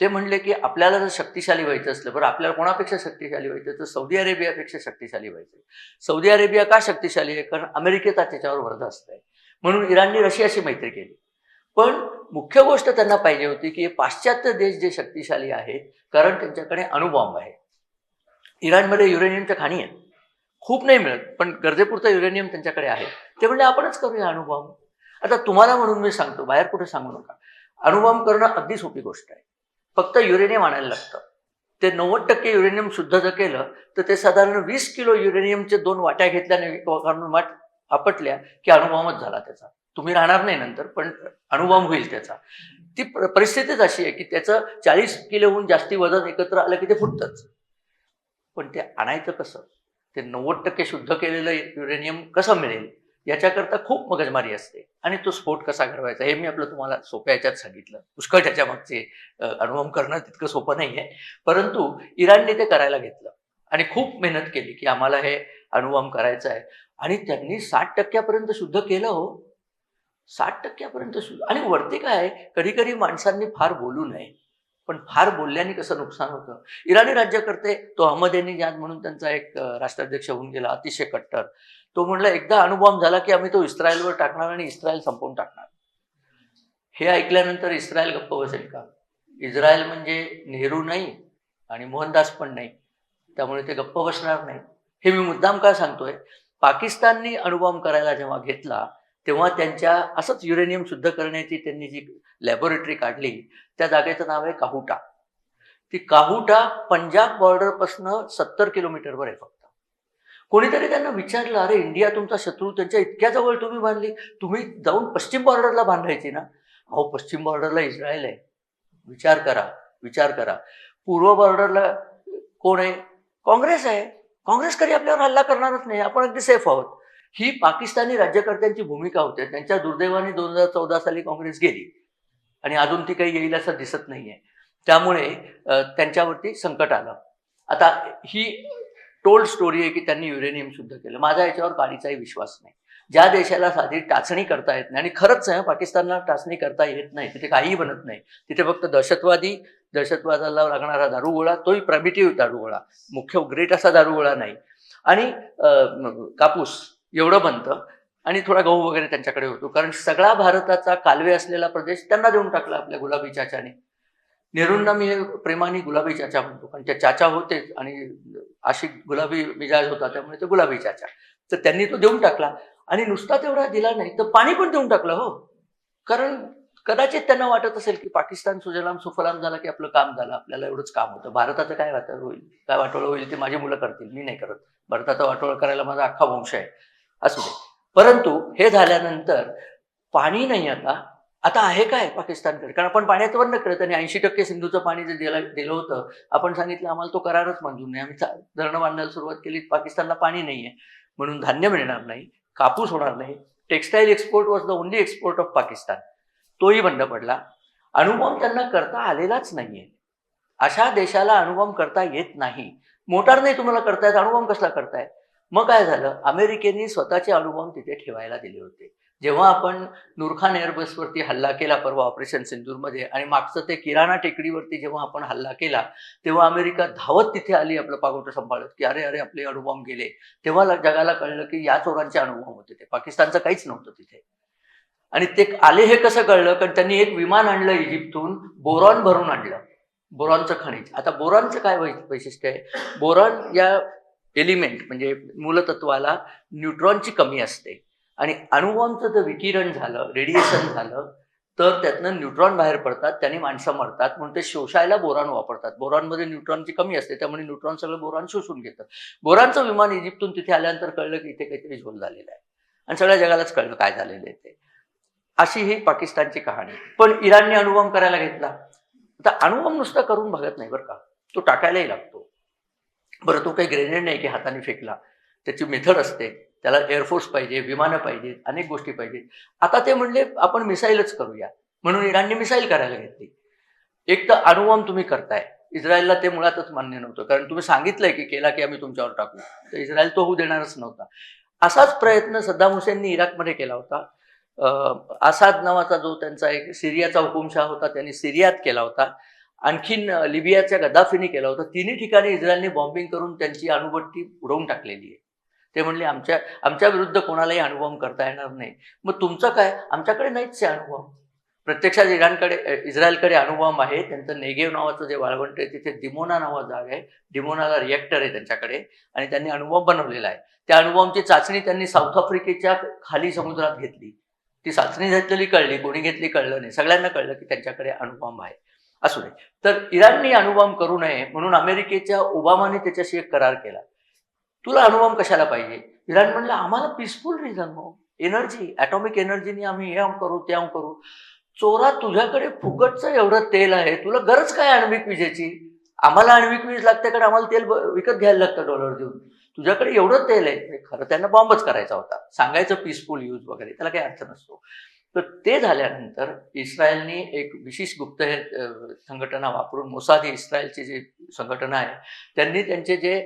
ते म्हणले की आपल्याला जर शक्तिशाली व्हायचं असलं, बरं आपल्याला कोणापेक्षा शक्तिशाली व्हायचं, तर सौदी अरेबियापेक्षा शक्तिशाली व्हायचं. सौदी अरेबिया का शक्तिशाली आहे? कारण अमेरिकेचा त्याच्यावर वरदास्त आहे, म्हणून इराणनी रशियाशी मैत्री केली. पण मुख्य गोष्ट त्यांना पाहिजे होती की पाश्चात्य देश जे शक्तिशाली आहेत, कारण त्यांच्याकडे अणुबॉम्ब आहे. इराणमध्ये युरेनियमच्या खाणी आहेत, खूप नाही मिळत, पण गरजेपुरतं युरेनियम त्यांच्याकडे आहे. ते म्हणजे आपणच करूया अणुबॉम्ब. आता तुम्हाला म्हणून मी सांगतो, बाहेर कुठे सांगू नका. अणुबॉम्ब करणं अगदी सोपी गोष्ट आहे. फक्त युरेनियम आणायला लागतं. ते 90% युरेनियम शुद्ध जर केलं तर ते साधारण 20 किलो युरेनियमचे 2 वाट्या घेतल्याने वाट आपटल्या की अणुबॉम्बच झाला त्याचा. तुम्ही राहणार नाही नंतर, पण अणुबॉम्ब होईल त्याचा. ती परिस्थितीच अशी आहे की त्याचं 40 किलोहून जास्ती वजन एकत्र आलं की ते फुटतंच. पण ते आणायचं कसं? ते 90% शुद्ध केलेलं युरेनियम कसं मिळेल, याच्याकरता खूप मगजमारी असते. आणि तो स्फोट कसा घडवायचा हे मी आपलं तुम्हाला सोप्या ह्याच्यात सांगितलं. पुष्कळ त्याच्या मागचे अणुबॉम्ब करणं तितकं सोपं नाही आहे. परंतु इराणने ते करायला घेतलं आणि खूप मेहनत केली की आम्हाला हे अणुबॉम्ब करायचं आहे. आणि त्यांनी 60% शुद्ध केलं. हो, 60% शुद्ध. आणि वरती काय, कधी कधी माणसांनी फार बोलू नये, पण फार बोलल्याने कसं नुकसान होतं. इराणी राज्यकर्ते, तो अहमदिनेजाद म्हणून त्यांचा एक राष्ट्राध्यक्ष होऊन गेला, अतिशय कट्टर. तो म्हणला एकदा अणुबॉम्ब झाला की आम्ही तो इस्रायलवर टाकणार आणि इस्रायल संपवून टाकणार. हे ऐकल्यानंतर इस्रायल गप्प बसेल का? इस्रायल म्हणजे नेहरू नाही आणि मोहनदास पण नाही, त्यामुळे ते गप्प बसणार नाही. हे मी मुद्दाम का सांगतोय, पाकिस्ताननी अणुबॉम्ब करायला जेव्हा घेतला तेव्हा त्यांच्या असंच युरेनियम शुद्ध करण्याची त्यांनी जी लॅबोरेटरी काढली, त्या जागेचं नाव आहे काहुटा. ती काहुटा पंजाब बॉर्डरपासून 70 किलोमीटरवर आहे फक्त. कोणीतरी त्यांना विचारलं, अरे इंडिया तुमचा शत्रू, त्यांच्या इतक्या जवळ तुम्ही बांधली, तुम्ही जाऊन पश्चिम बॉर्डरला बांधायची ना. अहो पश्चिम बॉर्डरला इस्रायल आहे. विचार करा, विचार करा. पूर्व बॉर्डरला कोण आहे? काँग्रेस आहे. काँग्रेस कधी आपल्यावर हल्ला करणारच नाही, आपण अगदी सेफ आहोत. ही पाकिस्तानी राज्यकर्त्यांची भूमिका होते. त्यांच्या दुर्दैवाने 2014 साली काँग्रेस गेली आणि अजून ती काही येईल असं दिसत नाहीये. त्यामुळे त्यांच्यावरती संकट आलं. आता ही टोल्ड स्टोरी आहे की त्यांनी युरेनियम शुद्ध केलं. माझा याच्यावर काडीचाही विश्वास नाही. ज्या देशाला साधी टाचणी करता येत नाही, आणि खरंच आहे पाकिस्तानला टाचणी करता येत नाही, तिथे काहीही बनत नाही. तिथे फक्त दहशतवादाला लागणारा दारुगोळा, तोही प्रायमिटिव्ह दारुगोळा, मुख्य ग्रेट असा दारुगोळा नाही, आणि कापूस एवढं बनतं, आणि थोडा गहू वगैरे त्यांच्याकडे होतो. कारण सगळा भारताचा कालवे असलेला प्रदेश त्यांना देऊन टाकला आपल्या गुलाबी चाचाने. नेहरूंना मी हे प्रेमाने गुलाबी चाचा म्हणतो, कारण त्या चाचा होतेच आणि आशिक गुलाबी मिजाज होता, त्यामुळे ते गुलाबी चाचा. तर त्यांनी तो देऊन टाकला, आणि नुसता तेवढा दिला नाही तर पाणी पण देऊन टाकलं. हो, कारण कदाचित त्यांना वाटत असेल की पाकिस्तान सुजलाम सुफलाम झाला की आपलं काम झालं, आपल्याला एवढंच काम होतं. भारताचं काय होईल, काय वाटोळं होईल ते माझी मुलं करतील, मी नाही करत. भारताचं वाटोळं करायला माझा अख्खा वंश आहे, असू दे. परंतु हे झाल्यानंतर पाणी नाही. आता आहे काय पाकिस्तानकडे? कारण आपण पाण्याचं बंद केलं. त्यांनी 80% सिंधूचं पाणी जे दिलं होतं, आपण सांगितलं आम्हाला तो करारच मंजूर नाही, आम्ही धरणं बांधायला सुरुवात केली, पाकिस्तानला पाणी नाही आहे म्हणून धान्य मिळणार नाही, कापूस होणार नाही. Textile export was the only export of Pakistan, तोही बंद पडला. अणुबॉम्ब त्यांना करता आलेलाच नाहीये. अशा देशाला अणुबॉम्ब करता येत नाही. मोटार नाही तुम्हाला करतायत, अणुबॉम्ब कसला करताय? मग काय झालं, अमेरिकेने स्वतःचे अणुबॉम्ब तिथे ठेवायला दिले होते. जेव्हा आपण नूरखान एअरबेसवरती हल्ला केला परवा ऑपरेशन सिंदूरमध्ये, आणि मागचं ते किराणा टेकडीवरती जेव्हा आपण हल्ला केला, तेव्हा अमेरिका धावत तिथे आली आपलं पागोटं सांभाळत की अरे अरे आपले अणुबॉम्ब गेले. तेव्हा जगाला कळलं की या चोरांचे अणुबॉम्ब होते, ते पाकिस्तानचं काहीच नव्हतं तिथे. आणि ते आले हे कसं कळलं? कारण त्यांनी एक विमान आणलं इजिप्तहून, बोरॉन भरून आणलं, बोरॉनचं खनिज. आता बोरॉनचं काय वैशिष्ट्य आहे? बोरॉन या एलिमेंट म्हणजे मूलतत्वाला न्यूट्रॉनची कमी असते, आणि अणुबॉम्बचं जर विकिरण झालं, रेडिएशन झालं, तर त्यातनं न्यूट्रॉन बाहेर पडतात, त्याने माणसं मरतात, म्हणून ते शोषायला बोरॉन वापरतात. बोरॉनमध्ये न्यूट्रॉनची कमी असते, त्यामुळे न्यूट्रॉन सगळं बोरॉन शोषून घेतं. बोरॉनचं विमान इजिप्तून तिथे आल्यानंतर कळलं की इथे काहीतरी झोल झालेला आहे, आणि सगळ्या जगालाच कळलं काय झालेलं आहे ते. अशी ही पाकिस्तानची कहाणी. पण इराणने अणुबॉम्ब करायला घेतला. आता अणुबॉम्ब नुसता करून भागत नाही बरं का, तो टाकायलाही लागतो. बरं, तो काही ग्रेनेड नाही की हाताने फेकला, त्याची मेथड असते, त्याला एअरफोर्स पाहिजे, विमानं पाहिजेत, अनेक गोष्टी पाहिजेत. आता ते म्हणले आपण मिसाईलच करूया, म्हणून इराणने मिसाईल करायला घेतली. एक तर अणुबॉम्ब तुम्ही करताय, इस्रायलला ते मुळातच मान्य नव्हतं, कारण तुम्ही सांगितलंय की केला की आम्ही तुमच्यावर टाकू, तर इस्रायल तो होऊ देणारच नव्हता. असाच प्रयत्न सद्दाम हुसेननी इराकमध्ये केला होता. आसाद नावाचा जो त्यांचा एक सिरियाचा हुकुमशाह होता, त्यांनी सिरियात केला होता. आणखीन लिबियाच्या गद्दाफीने केला होता. तिन्ही ठिकाणी इस्रायलने बॉम्बिंग करून त्यांची अणुभट्टी उडवून टाकलेली आहे. ते म्हणले आमच्या विरुद्ध कोणालाही अणुबॉम्ब करता येणार नाही. मग तुमचं काय? आमच्याकडे नाहीच आहे अणुबॉम्ब. प्रत्यक्षात इस्रायलकडे अणुबॉम्ब आहे. त्यांचं नेगेव नावाचं जे वाळवंट आहे तिथे दिमोना नावाचं जागा आहे, दिमोनाला रिएक्टर आहे त्यांच्याकडे, आणि त्यांनी अणुबॉम्ब बनवलेला आहे. त्या अणुबॉम्बची चाचणी त्यांनी साऊथ आफ्रिकेच्या खाली समुद्रात घेतली. ती चाचणी घेतलेली कळली, कोणी घेतली कळलं नाही, सगळ्यांना कळलं की त्यांच्याकडे अणुबॉम्ब आहे. असू दे. तर इराणने अणुबॉम्ब करू नये म्हणून अमेरिकेच्या ओबामाने त्याच्याशी एक करार केला. तुला अणुबॉम्ब कशाला पाहिजे? इराण म्हणलं आम्हाला पीसफुल रिझन हो, एनर्जी, ॲटॉमिक एनर्जीने आम्ही हे करू ते करू. चोरा, तुझ्याकडे फुकटचं एवढं तेल आहे, तुला गरज काय आण्विक विजेची? आम्हाला आण्विक वीज लागते कारण आम्हाला तेल विकत घ्यायला लागतं डॉलर देऊन. तुझ्याकडे एवढं तेल आहे. खरं त्यांना बॉम्बच करायचा होता, सांगायचं पीसफुल यूज वगैरे, त्याला काही अर्थ नसतो. तर ते झाल्यानंतर इस्रायलने एक विशेष गुप्तहेर संघटना वापरून, मोसाद ही इस्रायलची जी संघटना आहे, त्यांनी त्यांचे जे,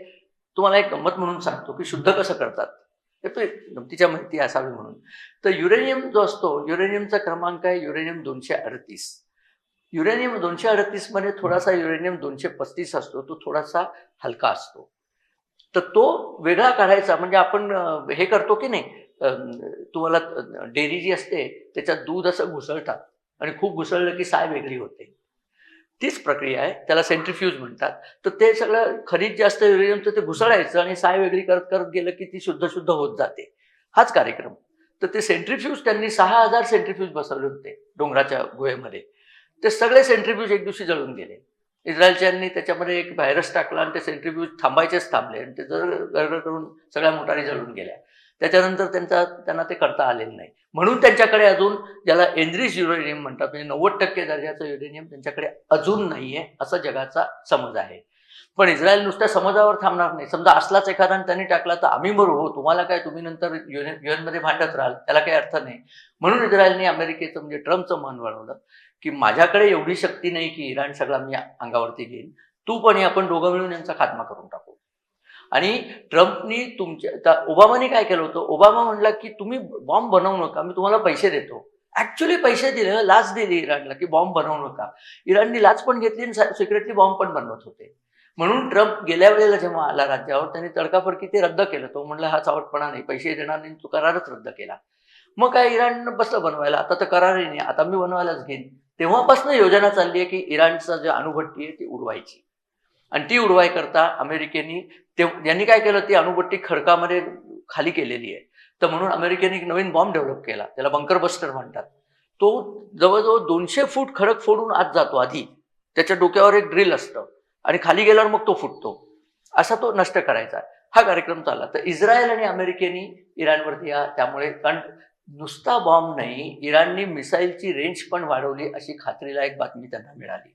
तुम्हाला एक गंमत म्हणून सांगतो की शुद्ध कसं करतात, ते गमतीच्या माहिती असावी म्हणून. तर युरेनियम जो असतो, युरेनियमचा क्रमांक आहे युरेनियम 238. युरेनियम 238 मध्ये थोडासा युरेनियम 235 असतो, तो थोडासा हलका असतो. तर तो वेगळा काढायचा, म्हणजे आपण हे करतो की नाही, तुम्हाला डेअरी जी असते त्याच्यात दूध असं घुसळतात, आणि खूप घुसळलं की साय वेगळी होते. तीच प्रक्रिया आहे, त्याला सेंट्रिफ्यूज म्हणतात. तर ते सगळं खनिज जे असतं युरेनियमचं ते घुसळायचं, आणि साय वेगळी करत करत गेलं की ती शुद्ध शुद्ध होत जाते. हाच कार्यक्रम. तर ते सेंट्रिफ्यूज त्यांनी 6000 सेंट्रिफ्यूज बसवले होते डोंगराच्या गुहेमध्ये. ते सगळे सेंट्रिफ्यूज एक दिवशी जळून गेले. इस्रायलच्यांनी त्याच्यामध्ये एक व्हायरस टाकला आणि ते सेंट्रिफ्यूज थांबायचेच थांबले आणि ते गरगर करून सगळ्या मोटारी जळून गेल्या. त्याच्यानंतर त्यांना ते करता आलेलं नाही. म्हणून त्यांच्याकडे अजून, ज्याला एनरिच युरेनियम म्हणतात, म्हणजे 90% दर्जाचं युरेनियम त्यांच्याकडे अजून नाहीये, असा जगाचा समज आहे. पण इस्रायल नुसत्या समजावर थांबणार नाही. समजा असलाच एखादा त्यांनी टाकला तर आम्ही मरू, हो तुम्हाला काय, तुम्ही नंतर युएनमध्ये भांडत राहाल, त्याला काही अर्थ नाही. म्हणून इस्रायलने अमेरिकेचं म्हणजे ट्रम्पचं मन वळवलं की माझ्याकडे एवढी शक्ती नाही की इराण सगळा मी अंगावरती घेईन, तू पण आपण दोघं मिळून यांचा खात्मा करून टाकू. आणि ट्रम्पनी ओबामाने काय केलं होतं, ओबामा म्हणला की तुम्ही बॉम्ब बनवू नका, मी तुम्हाला पैसे देतो. ऍक्च्युली पैसे दिले, लाच दिली इराणला की बॉम्ब बनवू नका. इराणनी लाच पण घेतली आणि सिक्रेटली बॉम्ब पण बनवत होते. म्हणून ट्रम्प गेल्या वेळेला जेव्हा आला राज्यावर, त्यांनी तडकाफडकी ते रद्द केलं. तो म्हणला हा चावटपणा नाही, पैसे देणार नाही, तो करारच रद्द केला. मग काय इराण बसलं बनवायला, आता तर करारही नाही, आता मी बनवायलाच घेईन. तेव्हापासून योजना चालली आहे की इराणचं जे अणुभट्टी आहे ती उडवायची. आणि ती उडवाय करता अमेरिकेनी यांनी काय केलं, ती अणुभट्टी खडकामध्ये खाली केलेली आहे. तर म्हणून अमेरिकेने एक नवीन बॉम्ब डेव्हलप केला, त्याला बंकर बस्टर म्हणतात. तो जवळजवळ 200 फूट खडक फोडून आत जातो आधी, त्याच्या डोक्यावर एक ड्रिल असतं आणि खाली गेल्यावर मग तो फुटतो. असा तो नष्ट करायचा हा कार्यक्रम चालला. तर इस्रायल आणि अमेरिकेनी इराणवरती त्यामुळे, कारण नुसता बॉम्ब नाही, इराणनी मिसाईलची रेंज पण वाढवली अशी खात्रीलायक बातमी त्यांना मिळाली.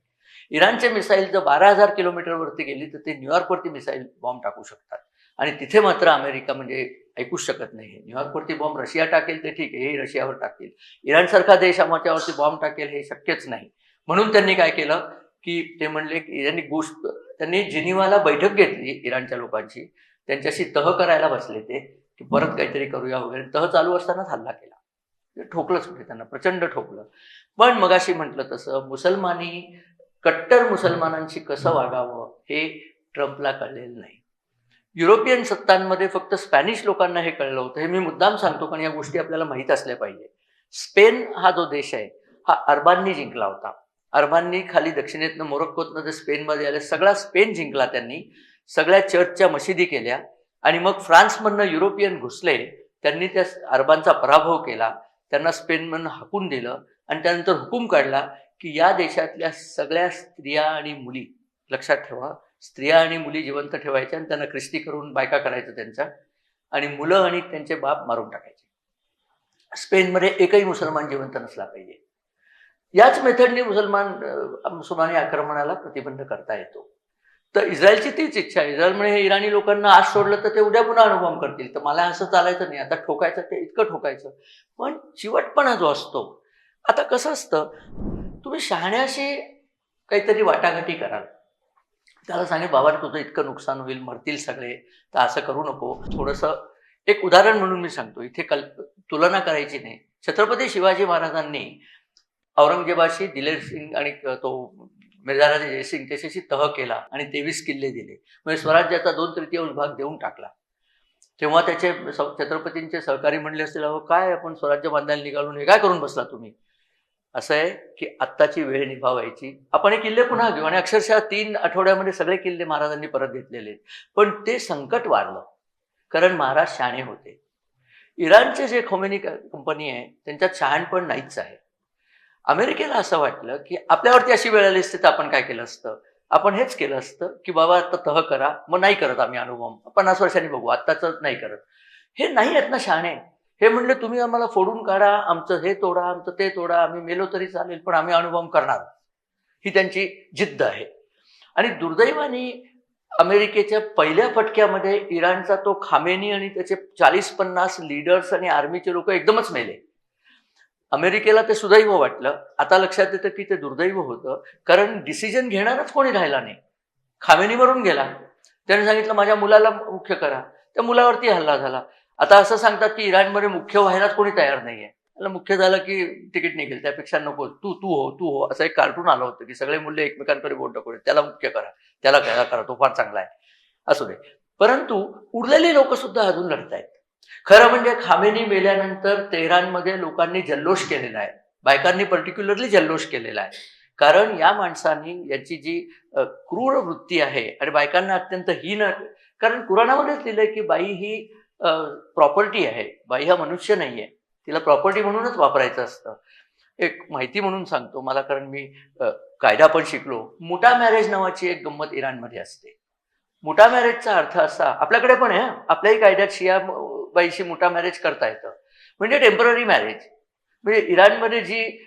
इराणचे मिसाईल जर 12,000 किलोमीटरवरती गेली तर ते न्यूयॉर्कवरती मिसाईल बॉम्ब टाकू शकतात. आणि तिथे मात्र अमेरिका म्हणजे ऐकूच शकत नाही. न्यूयॉर्कवरती बॉम्ब रशिया टाकेल ते ठीक आहे, हे रशियावर टाकेल. इराणसारखा देश आमच्यावरती बॉम्ब टाकेल हे शक्यच नाही. म्हणून त्यांनी काय केलं की ते म्हणले की त्यांनी जिनिवाला बैठक घेतली इराणच्या लोकांची, त्यांच्याशी तह करायला बसले ते की परत काहीतरी करूया वगैरे. तह चालू असतानाच हल्ला केला. ठोकलंच म्हणजे त्यांना प्रचंड ठोकलं. पण मगाशी म्हटलं तसं कट्टर मुसलमानांशी कसं वागावं हे ट्रम्पला कळलेलं नाही. युरोपियन सत्तांमध्ये फक्त स्पॅनिश लोकांना हे कळलं होतं. हे मी मुद्दाम सांगतो कारण या गोष्टी आपल्याला माहीत असल्या पाहिजे. स्पेन हा जो देश आहे हा अरबांनी जिंकला होता. अरबांनी खाली दक्षिणेतनं मोरोक्कोतनं जे स्पेनमध्ये आले, सगळा स्पेन जिंकला त्यांनी. सगळ्या चर्चच्या मशिदी केल्या आणि मग फ्रान्समधनं युरोपियन घुसले. त्यांनी त्या अरबांचा पराभव केला, त्यांना स्पेनमधनं हाकून दिलं आणि त्यानंतर हुकूम काढला की या देशातल्या सगळ्या स्त्रिया आणि मुली, लक्षात ठेवा, स्त्रिया आणि मुली जिवंत ठेवायच्या आणि त्यांना ख्रिस्ती करून बायका करायचं त्यांच्या, आणि मुलं आणि त्यांचे बाप मारून टाकायचे. स्पेनमध्ये एकही मुसलमान जिवंत नसला पाहिजे. याच मेथडने मुसलमानी आक्रमणाला प्रतिबंध करता येतो. तर इस्रायलची तीच इच्छा आहे. इस्रायल म्हणे हे इराणी लोकांना आज सोडलं तर ते उद्या पुन्हा अणुबॉम्ब करतील, तर मला असं चालायचं नाही, आता ठोकायचं ते इतकं ठोकायचं. पण चिवटपणा जो असतो, आता कसं असतं, तुम्ही शहाण्याशी काहीतरी वाटाघाटी कराल, त्याला सांगेल बाबा तुझं इतकं नुकसान होईल, मरतील सगळे, तर असं करू नको. थोडंसं एक उदाहरण म्हणून मी सांगतो, इथे तुलना करायची नाही. छत्रपती शिवाजी महाराजांनी औरंगजेबाशी दिलेर सिंग आणि तो मिर्झाराजे जयसिंग त्याच्याशी तह केला आणि 23 किल्ले दिले, म्हणजे स्वराज्याचा 2/3 भाग देऊन टाकला. तेव्हा त्याचे छत्रपतींचे सहकारी म्हणले असतील, अहो काय आपण स्वराज्य बांधायला निघालो, हे काय करून बसला तुम्ही. असं आहे की आत्ताची वेळ निभावायची, आपण हे किल्ले पुन्हा घेऊ. आणि अक्षरशः 3 आठवड्यामध्ये सगळे किल्ले महाराजांनी परत घेतलेले. पण ते संकट वाढलं कारण महाराज शहाणे होते. इराणचे जे खोमेनी कंपनी आहे त्यांच्यात शहाणपण नाहीच आहे. अमेरिकेला असं वाटलं की आपल्यावरती अशी वेळ आली असते तर आपण काय केलं असतं, आपण हेच केलं असतं की बाबा आता तह करा, मग नाही करत आम्ही अणुबॉम्ब, 50 वर्षांनी बघू, आत्ताच नाही करत. हे नाही आहेत ना शहाणे. हे म्हणले तुम्ही आम्हाला फोडून काढा, आमचं हे तोडा, आमचं ते तोडा, आम्ही मेलो तरी चालेल पण आम्ही अणुबॉम्ब करणार, ही त्यांची जिद्द आहे. आणि दुर्दैवाने अमेरिकेच्या पहिल्या फटक्यामध्ये इराणचा तो खामेनी आणि त्याचे 40-50 लीडर्स आणि आर्मीचे लोक एकदमच मेले. अमेरिकेला ते सुदैव वाटलं. आता लक्षात येतं की ते दुर्दैव होतं, कारण डिसिजन घेणारच कोणी राहिला नाही. खामेनी मरून गेला. त्याने सांगितलं माझ्या मुलाला मुख्य करा, त्या मुलावरती हल्ला झाला. आता असं सांगतात की इराणमध्ये मुख्य व्हायलाच कोणी तयार नाहीये. त्याला मुख्य झालं की तिकीट निघेल, त्यापेक्षा नको, तू हो असं एक कार्टून आलं होतं की सगळे मूल्य एकमेकांकडे बोट दाखवले, त्याला मुख्य करा, त्याला काय करा, तो फार चांगला आहे, असू दे. परंतु उरलेली लोक सुद्धा अजून लढतायत. खरं म्हणजे खामेनी मेल्यानंतर तेहरानमध्ये लोकांनी जल्लोष केलेला आहे, बायकांनी पर्टिक्युलरली जल्लोष केलेला आहे. कारण या माणसांनी याची जी क्रूर वृत्ती आहे आणि बायकांना अत्यंत हीन, कारण कुराणामध्येच लिहिलंय की बाई ही प्रॉपर्टी आहे, बाई हा मनुष्य नाहीये, तिला प्रॉपर्टी म्हणूनच वापरायचं असतं. एक माहिती म्हणून सांगतो मला, कारण मी कायदा पण शिकलो. मुठा मॅरेज नावाची एक गंमत इराणमध्ये असते. मुठा मॅरेजचा अर्थ असा, आपल्याकडे पण आहे, आपल्याही कायद्यात शिया बाईशी मुठा मॅरेज करता येतं. म्हणजे टेम्पररी मॅरेज. म्हणजे इराणमध्ये जी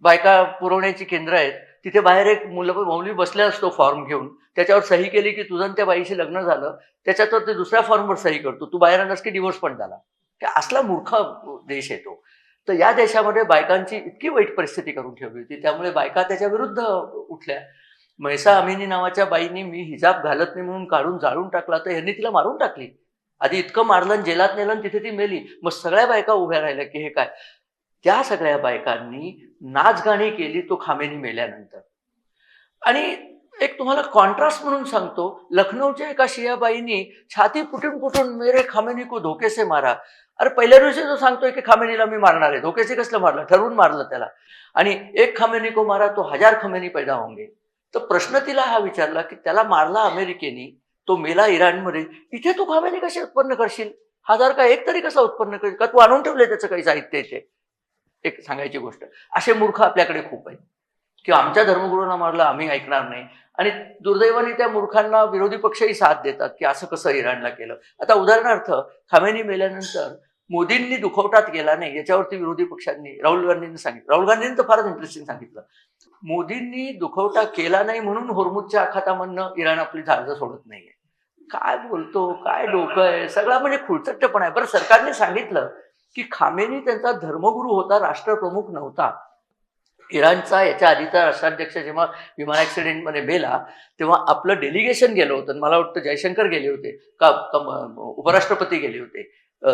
बायका पुरवण्याची केंद्र आहेत, तिथे बाहेर एक मौलवी बसला असतो फॉर्म घेऊन. त्याच्यावर सही केली की तुझं त्या बाईशी लग्न झालं. त्याच्यावर ते दुसऱ्या फॉर्मवर सही करतो. तू बाहेर आलास की डिव्होर्स पण झाला. असला मूर्ख देश आहे तो. तर या देशामध्ये बायकांची इतकी वाईट परिस्थिती करून ठेवली होती. त्यामुळे बायका त्याच्या विरुद्ध उठल्या. महसा अमिनी नावाच्या बाईंनी मी हिजाब घालत नाही म्हणून काढून जाळून टाकला, तर यांनी तिला मारून टाकली. आधी इतकं मारलं आणि जेलात नेलं आणि तिथे ती मेली. मग सगळ्या बायका उभ्या राहिल्या की हे काय? त्या सगळ्या बायकांनी नाचगाणी केली तो खामेनी मेल्यानंतर. आणि एक तुम्हाला कॉन्ट्रास्ट म्हणून सांगतो, लखनौच्या एका शियाबाईंनी छाती फुटून मेरे खामेनी को धोके से मारा. अरे पहिल्या दिवशी जो सांगतोय की खामेनीला मी मारणार आहे, धोकेसे कसलं मारलं? ठरवून मारलं त्याला. आणि एक खामेनी को मारा तो 1000 खामेनी पैदा होंगे. तर प्रश्न तिला हा विचारला की त्याला मारला अमेरिकेने, तो मेला इराणमध्ये, इथे तू खामेनी कशी उत्पन्न करशील? 1000 का एक तरी कसा उत्पन्न करशील? का तू आणून ठेवलंय त्याचं काही साहित्य इथे? एक सांगायची गोष्ट. असे मूर्ख आपल्याकडे खूप आहेत की आमच्या धर्मगुरूंना मारलं, आम्ही ऐकणार नाही. आणि दुर्दैवाने त्या मूर्खांना विरोधी पक्षही साथ देतात की असं कसं इराणला केलं. आता उदाहरणार्थ, खामेनी मेल्यानंतर मोदींनी दुखवटात गेला नाही याच्यावरती विरोधी पक्षांनी, राहुल गांधींनी सांगितलं. राहुल गांधींनी तर फारच इंटरेस्टिंग सांगितलं. मोदींनी दुखवटा केला नाही म्हणून होर्मुझच्या आखातामधनं इराण आपली झाडं सोडत नाहीये. काय बोलतो, काय डोकं आहे, सगळा म्हणजे खुळचट्टपणा आहे. बरं, सरकारने सांगितलं की खामेनी त्यांचा धर्मगुरू होता, राष्ट्रप्रमुख नव्हता. इराणचा याच्या आधीचा राष्ट्राध्यक्ष जेव्हा विमान ऍक्सिडेंटमध्ये मेला, तेव्हा आपलं डेलिगेशन गेलं होतं. मला वाटतं जयशंकर गेले होते का उपराष्ट्रपती गेले होते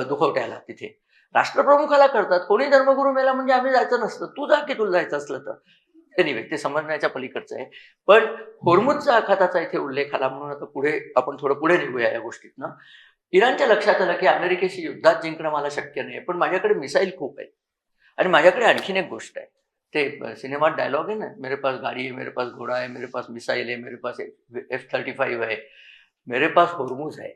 दुखवट्याला. तिथे राष्ट्रप्रमुखाला करतात. कोणी धर्मगुरू मेला म्हणजे आम्ही जायचं नसतं. तू जा की तुला जायचं असलं तर. एनिवे, ते समजण्याच्या पलीकडचं आहे. पण होर्मुझचा आखाताचा इथे उल्लेख आला म्हणून आता पुढे आपण थोडं पुढे निघूया या गोष्टीतनं. इराणच्या लक्षात आलं की अमेरिकेशी युद्धात जिंकणं मला शक्य नाही, पण माझ्याकडे मिसाईल खूप आहेत. आणि माझ्याकडे आणखीन एक गोष्ट आहे. ते सिनेमात डायलॉग आहे ना, मेरे पास गाडी है, मेरे पास घोडा है, मेरे पास मिसाइल है, मेरे पास F-35 है, मेरे पास होर्मुझ है.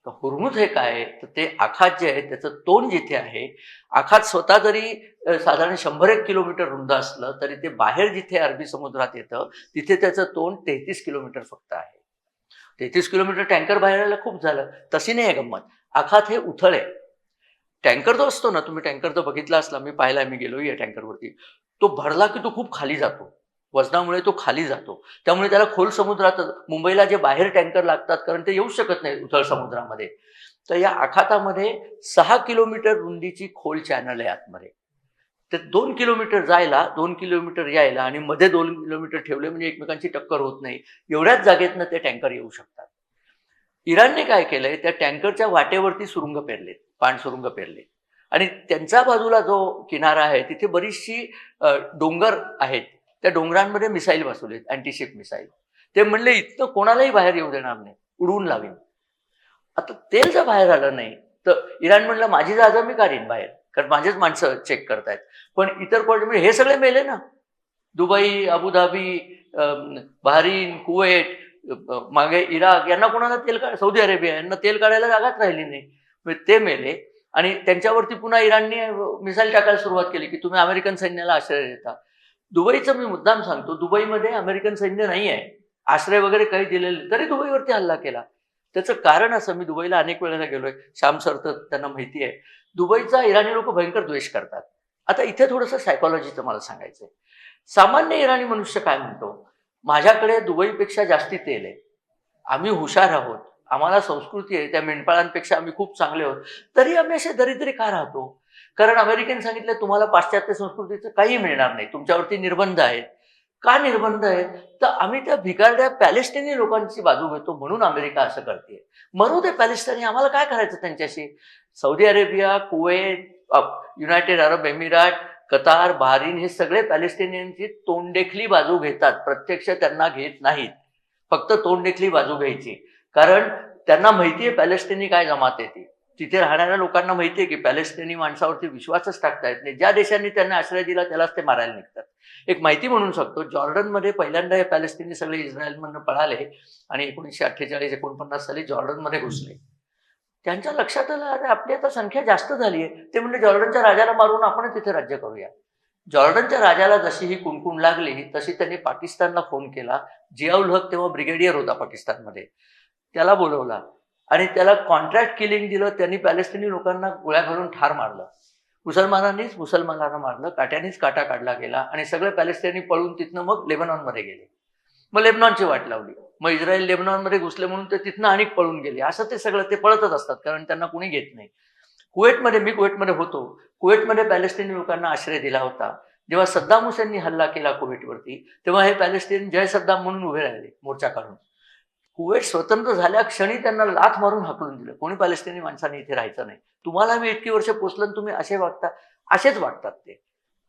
तर होर्मुझ हे काय आहे? तर ते आखात जे आहे त्याचं तोंड जिथे आहे, आखात स्वतः जरी साधारण 100-1 किलोमीटर रुंद असलं तरी ते बाहेर जिथे अरबी समुद्रात येतं तिथे त्याचं तोंड 33 किलोमीटर फक्त आहे. 33 किलोमीटर टँकर बाहेर यायला खूप झालं. तशी नाही आहे गंमत. आखात हे उथळ आहे. टँकर जो असतो ना, तुम्ही टँकर जर बघितला असला, मी पाहिलाय, मी गेलोय या टँकरवरती. तो भरला की तो खूप खाली जातो. वजनामुळे तो खाली जातो. त्यामुळे त्याला खोल समुद्रात, मुंबईला जे बाहेर टँकर लागतात कारण ते येऊ शकत नाही उथळ समुद्रामध्ये. तर या आखातामध्ये 6 किलोमीटर रुंदीची खोल चॅनल आहे आतमध्ये. तर 2 किलोमीटर जायला, 2 किलोमीटर यायला आणि मध्ये 2 किलोमीटर ठेवले म्हणजे एकमेकांची टक्कर होत नाही. एवढ्याच जागेतनं ते टँकर येऊ शकतात. इराणने काय केलंय, त्या टँकरच्या वाटेवरती सुरुंग पेरलेत, पाणसुरुंग पेरले. आणि त्यांच्या बाजूला जो किनारा आहे तिथे बरीचशी डोंगर आहेत. त्या डोंगरांमध्ये मिसाईल बसवलेत, अँटीशिप मिसाईल. ते म्हणले इथनं कोणालाही बाहेर येऊ देणार नाही, उडवून लावेन. आता तेल जर बाहेर आलं नाही तर इराण म्हणलं माझी जहाजं मी काढीन बाहेर, कारण माझेच माणसं चेक करतायत. पण इतर कोण म्हणजे हे सगळे मेले ना. दुबई, अबुधाबी, बहरीन, कुवेट, मागे इराक, यांना कोणाला तेल सौदी अरेबिया यांना तेल काढायला जागाच राहिली नाही. म्हणजे ते मेले. आणि त्यांच्यावरती पुन्हा इराणने मिसाईल टाकायला सुरुवात केली की तुम्ही अमेरिकन सैन्याला आश्रय देता. दुबईचं मी मुद्दाम सांगतो, दुबईमध्ये अमेरिकन सैन्य नाही आहे, आश्रय वगैरे काही दिलेले, तरी दुबईवरती हल्ला केला. त्याचं कारण असं, मी दुबईला अनेक वेळेला गेलोय, श्याम सर तर त्यांना माहिती आहे. दुबईचा इराणी लोक भयंकर द्वेष करतात. आता इथे थोडंसं सायकॉलॉजीचं मला सांगायचंय. सामान्य इराणी मनुष्य काय म्हणतो, माझ्याकडे दुबईपेक्षा जास्ती तेल आहे, आम्ही हुशार आहोत, आम्हाला संस्कृती आहे, त्या मेंढपाळांपेक्षा आम्ही खूप चांगले आहोत, तरी आम्ही असे दरिद्री का राहतो? कारण अमेरिकेने सांगितलं तुम्हाला पाश्चात्य संस्कृतीचं काही मिळणार नाही, तुमच्यावरती निर्बंध आहेत. का निर्बंध आहेत? तर आम्ही त्या भिकारड्या पॅलेस्टिनी लोकांची बाजू घेतो म्हणून अमेरिका असं करते. मरू दे पॅलेस्टाईनी, आम्हाला काय करायचं त्यांच्याशी? Saudi Arabia, Kuwait, United Arab Emirate, Qatar, Bahrain हे सगळे पॅलेस्टिनियनची तोंडदेखली बाजू घेतात, प्रत्यक्ष त्यांना घेत नाहीत, फक्त तोंडदेखली बाजू घ्यायची. कारण त्यांना माहितीये पॅलेस्टिनी काय जमात आहे ती. तिथे राहणाऱ्या लोकांना माहितीये की पॅलेस्टिनी माणसावरती विश्वासच टाकता येत नाही. ज्या देशांनी त्यांना आश्रय दिला त्यालाच ते मारायला निघतात. एक माहिती म्हणून सांगतो, जॉर्डनमध्ये पहिल्यांदा हे पॅलेस्टिनी सगळे इस्रायलमधनं पळाले आणि 1948-49 साली जॉर्डनमध्ये घुसले. त्यांच्या लक्षात आलं, अरे आपली आता संख्या जास्त झाली आहे. ते म्हणजे जॉर्डनच्या राजाला मारून आपणच तिथे राज्य करूया. जॉर्डनच्या राजाला जशी ही कुणकुण लागली तशी त्यांनी पाकिस्तानला फोन केला. जियाउल हक तेव्हा ब्रिगेडियर होता पाकिस्तानमध्ये. त्याला बोलवला आणि त्याला कॉन्ट्रॅक्ट किलिंग दिलं. त्यांनी पॅलेस्टिनी लोकांना गोळ्या घालून ठार मारलं. मुसलमानांनीच मुसलमानांना मारलं, काट्यानेच काटा काढला गेला आणि सगळे पॅलेस्टिनी पळून तिथनं मग लेबनॉनमध्ये गेले. मग लेबनॉनची वाट लावली. मग इस्रायल लेबनॉनमध्ये घुसले म्हणून ते तिथनं अनेक पळून गेले. असं ते सगळं ते पळतच असतात, कारण त्यांना कुणी घेत नाही. मी कुवेतमध्ये होतो. कुवेतमध्ये पॅलेस्टिनी लोकांना आश्रय दिला होता. जेव्हा सद्दाम हुसेननी हल्ला केला कुवेतवरती, तेव्हा हे पॅलेस्टीन जय सद्दाम म्हणून उभे राहिले मोर्चा काढून. कुवेत स्वतंत्र झाल्या क्षणी त्यांना लाथ मारून हाकलून दिलं. कोणी पॅलेस्टिनी माणसाने इथे राहायचं नाही. तुम्हाला मी इतकी वर्ष पोचलं, तुम्ही असे वागता, असेच वागतात ते.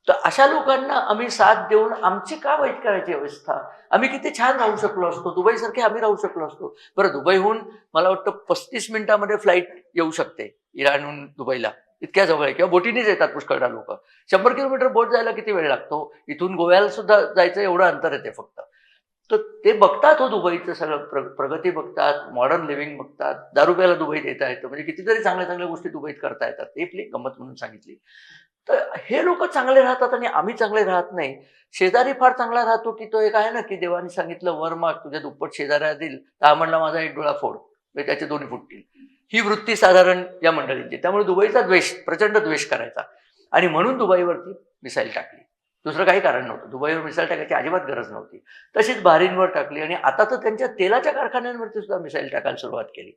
तर अशा लोकांना आम्ही साथ देऊन आमची का वाईट करायची अवस्था? आम्ही किती छान राहू शकलो असतो, दुबईसारखे आम्ही राहू शकलो असतो. बरं, दुबईहून मला वाटतं 35 मिनिटामध्ये फ्लाईट येऊ शकते इराणहून दुबईला, इतक्या जवळ आहे. किंवा बोटीनेच येतात पुष्कळदा लोक. 100 किलोमीटर बोट जायला किती वेळ लागतो? इथून गोव्याला सुद्धा जायचं एवढं अंतर येते फक्त. तर ते बघतात हो, दुबईचं सगळं प्रगती बघतात, मॉडर्न लिव्हिंग बघतात. दारू प्यायला दुबईत येता येतं, म्हणजे कितीतरी चांगल्या चांगल्या गोष्टी दुबईत करता येतात. हे आपली गंमत म्हणून सांगितली. तर हे लोक चांगले राहतात आणि आम्ही चांगले राहत नाही. शेजारी फार चांगला राहतो की तो एक आहे ना, की देवाने सांगितलं वर माग तुझ्या दुप्पट शेजाऱ्या देईल, तर हा म्हणला माझा एक डोळा फोड, त्याचे दोन्ही फुटतील. ही वृत्ती साधारण या मंडळींची. त्यामुळे दुबईचा द्वेष, प्रचंड द्वेष करायचा आणि म्हणून दुबईवरती मिसाईल टाकली. दुसरं काही कारण नव्हतं. दुबईवर मिसाईल टाकायची अजिबात गरज नव्हती. तशीच बहारीनवर टाकली आणि आता तर त्यांच्या तेलाच्या कारखान्यांवरती सुद्धा मिसाईल टाकायला सुरुवात केली.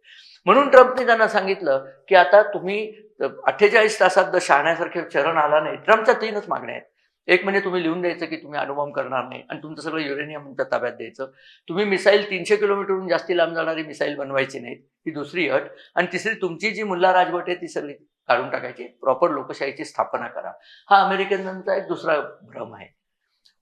म्हणून ट्रम्पने त्यांना सांगितलं की आता तुम्ही 48 तासात शहाण्यासारखे चरण आला नाही. ट्रम्पच्या 3च मागण्या आहेत. एक म्हणजे तुम्ही लिहून द्यायचं की तुम्ही अणुबॉम्ब करणार नाही आणि तुमचं सगळं युरेनियम तुमच्या ताब्यात द्यायचं. तुम्ही मिसाईल 300 किलोमीटरहून जास्ती लांब जाणारी मिसाईल बनवायची नाही, ही दुसरी अट. आणि तिसरी, तुमची जी मुल्ला राजवट आहे ती सगळी काढून टाकायची, प्रॉपर लोकशाहीची स्थापना करा. हा अमेरिकनांचा एक दुसरा भ्रम आहे.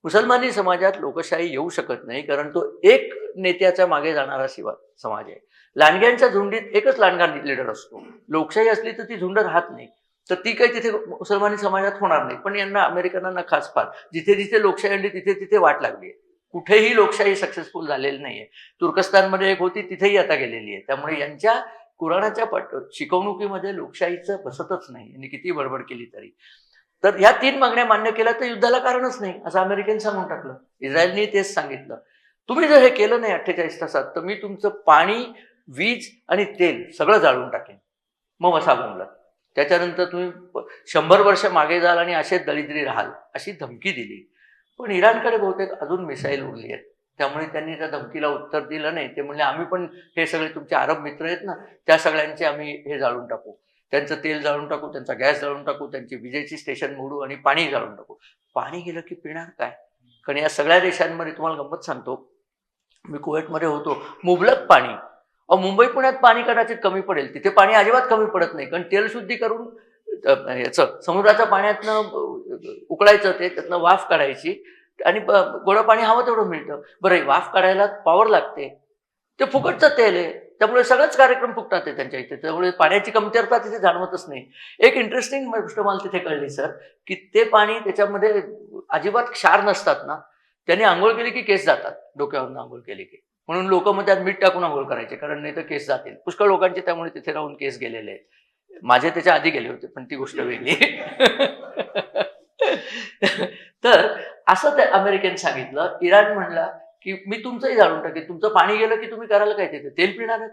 मुसलमानी समाजात लोकशाही येऊ शकत नाही, कारण तो एक नेत्याच्या मागे जाणारा समाज आहे. लांडग्यांच्या झुंडीत एकच लांडगा लीडर असतो. लोकशाही असली तर ती झुंड राहत नाही. तर ती काही तिथे मुसलमानी समाजात होणार नाही. पण यांना अमेरिकनांना खास फार जिथे जिथे लोकशाही आणली तिथे तिथे वाट लागली आहे. कुठेही लोकशाही सक्सेसफुल झालेली नाहीये. तुर्कस्तानमध्ये एक होती, तिथेही आता गेलेली आहे. त्यामुळे यांच्या कुराणाच्या शिकवणुकीमध्ये लोकशाहीचं बसतच नाही, यांनी किती बडबड केली तरी. तर ह्या 3 मागण्या मान्य केल्या तर युद्धाला कारणच नाही, असं अमेरिकेने सांगून टाकलं. इस्रायलने तेच सांगितलं, तुम्ही जर हे केलं नाही 48 तासात तर मी तुमचं पाणी, वीज आणि तेल सगळं जाळून टाकेन. मग वसा बोंबला. त्याच्यानंतर तुम्ही 100 वर्ष मागे जाल आणि असेच दरिद्री राहाल, अशी धमकी दिली. पण इराणकडे बहुतेक अजून मिसाईल उरली आहेत. त्यामुळे त्यांनी त्या धमकीला उत्तर दिलं नाही. ते म्हणले आम्ही पण हे सगळे तुमचे अरब मित्र आहेत ना, त्या सगळ्यांचे आम्ही हे जाळून टाकू, त्यांचं तेल जाळून टाकू, त्यांचा गॅस जाळून टाकू, त्यांची विजेची स्टेशन मोडू आणि पाणी जाळून टाकू. पाणी गेलं की पिणार काय? कारण या सगळ्या देशांमध्ये तुम्हाला गंमत सांगतो, मी कुवेतमध्ये होतो, मुबलक पाणी. मुंबई पुण्यात पाणी कदाचित कमी पडेल, तिथे पाणी अजिबात कमी पडत नाही. कारण तेल शुद्धी करून याचं समुद्राच्या पाण्यातनं उकळायचं, ते त्यातनं वाफ काढायची आणि गोडं पाणी हवं तेवढं मिळतं. बरं, वाफ काढायला पॉवर लागते, ते फुकटचं तेल आहे, त्यामुळे सगळंच कार्यक्रम फुकतात ते त्यांच्या इथे. त्यामुळे पाण्याची कमतरता तिथे जाणवतच नाही. एक इंटरेस्टिंग गोष्ट मला तिथे कळली सर, की ते पाणी त्याच्यामध्ये अजिबात क्षार नसतात ना, त्यांनी आंघोळ केली की केस जातात, डोक्यावरून आंघोळ केली की. म्हणून लोक मग त्यात मीठ टाकून आंघोळ करायचे, कारण नाही तर केस जातील. पुष्कळ लोकांचे त्यामुळे तिथे राहून केस गेलेले आहेत. माझे त्याच्या आधी गेले होते, पण ती गोष्ट वेगळी. तर असं त्या अमेरिकेने सांगितलं. इराण म्हणला की मी तुमचंही जाळून टाकेन, तुमचं पाणी गेलं की तुम्ही करायला काय, तिथे तेल पिणार आहेत,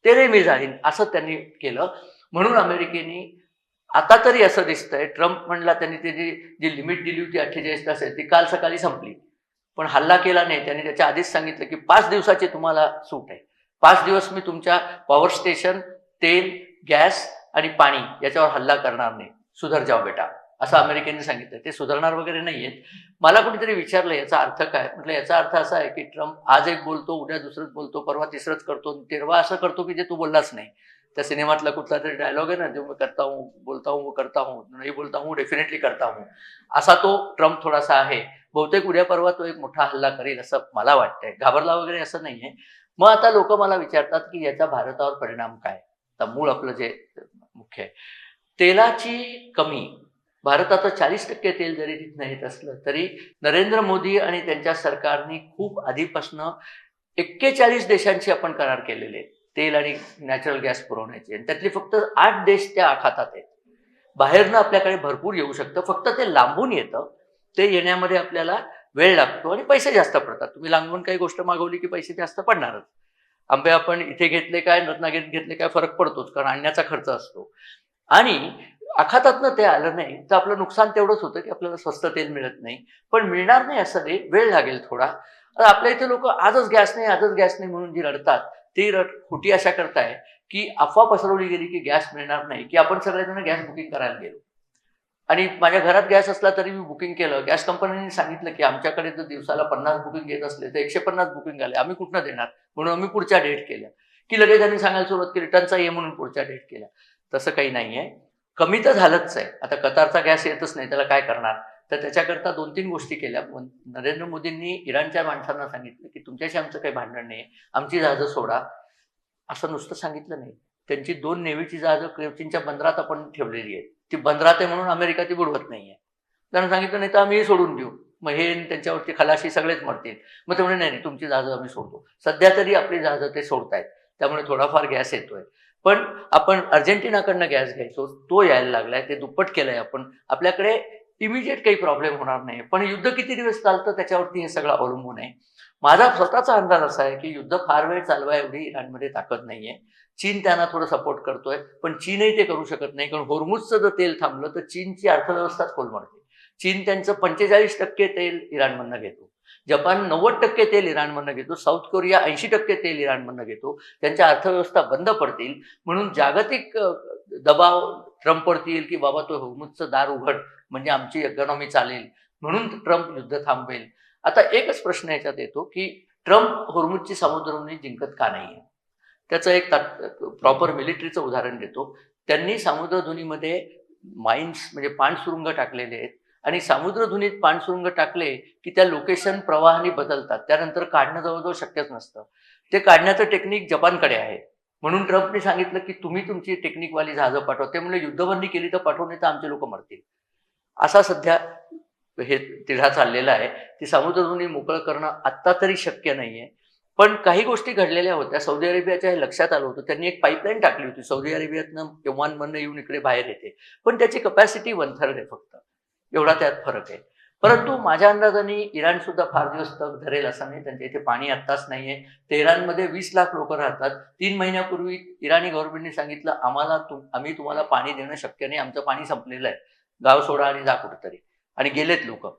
तेलही मी जाळीन, असं त्यांनी केलं. म्हणून अमेरिकेने आता तरी असं दिसतंय, ट्रम्प म्हणला त्यांनी त्याची जी लिमिट दिली होती 48 तास ती काल सकाळी संपली, पण हल्ला केला नाही. त्यांनी त्याच्या आधीच सांगितलं की 5 दिवसाची तुम्हाला सूट आहे. 5 दिवस मी तुमच्या पॉवर स्टेशन, तेल, गॅस आणि पाणी याच्यावर हल्ला करणार नाही, सुधर जाओ बेटा, असं अमेरिकेने सांगितलं. ते सुधारणार वगैरे नाहीयेत. मला कुणीतरी विचारलं याचा अर्थ काय, म्हटलं याचा अर्थ असा आहे की ट्रम्प आज एक बोलतो, उद्या दुसरंच बोलतो, परवा तिसरंच करतो, 13वा असं करतो की जे तू बोललाच नाही. त्या सिनेमातला कुठला तरी डायलॉग आहे ना, जो मी करता हूं, बोलता हूं, वो करता हूं, नाही बोलता हूं, डेफिनेटली करता हूं, असा तो ट्रम्प थोडासा आहे. बहुतेक उद्या परवा तो एक मोठा हल्ला करेल असं मला वाटतंय. घाबरला वगैरे असं नाहीये. मग आता लोक मला विचारतात की याचा भारतावर परिणाम काय. तर मूळ आपलं जे मुख्य आहे, तेलाची कमी. भारताचं 40% तेल जरी तिथनं येत असलं तरी नरेंद्र मोदी आणि त्यांच्या सरकारने खूप आधीपासनं 41 देशांशी आपण करार केलेले आहेत तेल आणि नॅचरल गॅस पुरवण्याचे, आणि त्यातले फक्त 8 देश त्या आखातात आहेत. बाहेरनं आपल्याकडे भरपूर येऊ शकतं, फक्त ते लांबून येतं. ते येण्यामध्ये आपल्याला वेळ लागतो आणि पैसे जास्त पडतात. तुम्ही लांबून काही गोष्ट मागवली की पैसे जास्त पडणारच. आंबे आपण इथे घेतले काय, रत्नागिरीत घेतले काय फरक पडतोच, कारण आणण्याचा खर्च असतो. आणि आखातातनं ते आलं नाही तर आपलं नुकसान तेवढंच होतं की आपल्याला स्वस्त तेल मिळत नाही. पण मिळणार नाही असं नाही, वेळ लागेल थोडा. आता आपल्या इथे लोकं आजच गॅस नाही, आजच गॅस नाही म्हणून जी रडतात, ती खोटी आशा करताय की अफवा पसरवली गेली की गॅस मिळणार नाही, की आपण सगळेजण गॅस बुकिंग करायला गेलो. आणि माझ्या घरात गॅस असला तरी मी बुकिंग केलं. गॅस कंपनीने सांगितलं की आमच्याकडे जर दिवसाला 50 बुकिंग येत असले तर 150 बुकिंग आले. आम्ही कुठनं देणार? म्हणून आम्ही पुढच्या डेट केल्या, की लगेच त्यांनी सांगायला सुरुवात केली टंचाई आहे म्हणून पुढच्या डेट केल्या. तसं काही नाहीये. कमी तर झालंच आहे. आता कतारचा गॅस येतच नाही, त्याला काय करणार? तर त्याच्याकरता 2-3 गोष्टी केल्या. नरेंद्र मोदींनी इराणच्या माणसांना सांगितलं की तुमच्याशी आमचं काही भांडण नाही, आमची जहाजं सोडा. असं नुसतं सांगितलं नाही. त्यांची 2 नेव्हीची जहाजं कोचीनच्या बंदरात आपण ठेवलेली आहेत. ती बंदरात आहे म्हणून अमेरिका ती बुडवत नाहीये. त्यांना सांगितलं नाही तर आम्हीही सोडून देऊ. मग हे आणि त्यांच्यावरती खलाशी सगळेच मरतील. मग ते म्हणे नाही, नाही तुमची जहाजं आम्ही सोडतो. सध्या तरी आपली जहाजं ते सोडतायत. त्यामुळे थोडाफार गॅस येतोय. पण आपण अर्जेंटिनाकडनं गॅस घ्यायचो, तो यायला लागलाय. ते दुप्पट केलंय आपण. आपल्याकडे इमिजिएट काही प्रॉब्लेम होणार नाही. पण युद्ध किती दिवस चालतं त्याच्यावरती हे सगळं अवलंबून आहे. माझा स्वतःचा अंदाज असा आहे की युद्ध फार वेळ चालवाय एवढी इराणमध्ये ताकद नाहीये. चीन त्यांना थोडं सपोर्ट करतोय, पण चीनही ते करू शकत नाही. कारण होर्मुझचं जर तेल थांबलं तर चीनची अर्थव्यवस्थाच कोलमडते. चीन त्यांचं 45% तेल इराणमधनं घेतो. जपान 90% तेल इराणमधनं घेतो. साऊथ कोरिया 80% तेल इराणमधनं घेतो. त्यांच्या अर्थव्यवस्था बंद पडतील म्हणून जागतिक दबाव ट्रम्पवरती की बाबा तो होर्मुझचं दार उघड म्हणजे आमची इकॉनॉमी चालेल. म्हणून ट्रम्प युद्ध थांबवेल. आता एकच प्रश्न याच्यात येतो की ट्रम्प होर्मुझची सामुद्रधुनी जिंकत का नाहीये? त्याचं एक प्रॉपर मिलिटरीचं उदाहरण देतो. त्यांनी सामुद्रधुनीमध्ये माइन्स म्हणजे पाणसुरुंग टाकलेले आहेत आणि सामुद्रधुनीत पाणसुरुंग टाकले की त्या लोकेशन प्रवाहाने बदलतात. त्यानंतर काढणं जवळजवळ शक्यच नसतं. ते काढण्याचं टेक्निक जपानकडे आहे. म्हणून ट्रम्पने सांगितलं की तुम्ही तुमची टेक्निकवाली जहाजं पाठवा. ते म्हणले युद्धबंदी केली तर पाठवू नये तर आमचे लोक मरतील. असा सध्या हे तिढा चाललेला आहे. ती समुद्रधुनी मोकळं करणं आत्ता तरी शक्य नाहीये. पण काही गोष्टी घडलेल्या होत्या. सौदी अरेबियाच्या हे लक्षात आलं होतं. त्यांनी एक पाईपलाईन टाकली होती. सौदी अरेबियातनं ओमानमधनं येऊन इकडे बाहेर येते. पण त्याची कपॅसिटी 1/3 आहे फक्त. एवढा त्यात फरक आहे. परंतु माझ्या अंदाजाने इराण सुद्धा फार दिवस तग धरेल असं नाही. त्यांच्या इथे पाणी आत्ताच नाहीये. तेहरानमध्ये 20 लाख लोकं राहतात. 3 महिन्यापूर्वी इराणी गव्हर्नमेंटने सांगितलं आम्ही तुम्हाला पाणी देणं शक्य नाही. आमचं पाणी संपलेलं आहे. गाव सोडा आणि जा कुठेतरी. आणि गेलेत लोकं.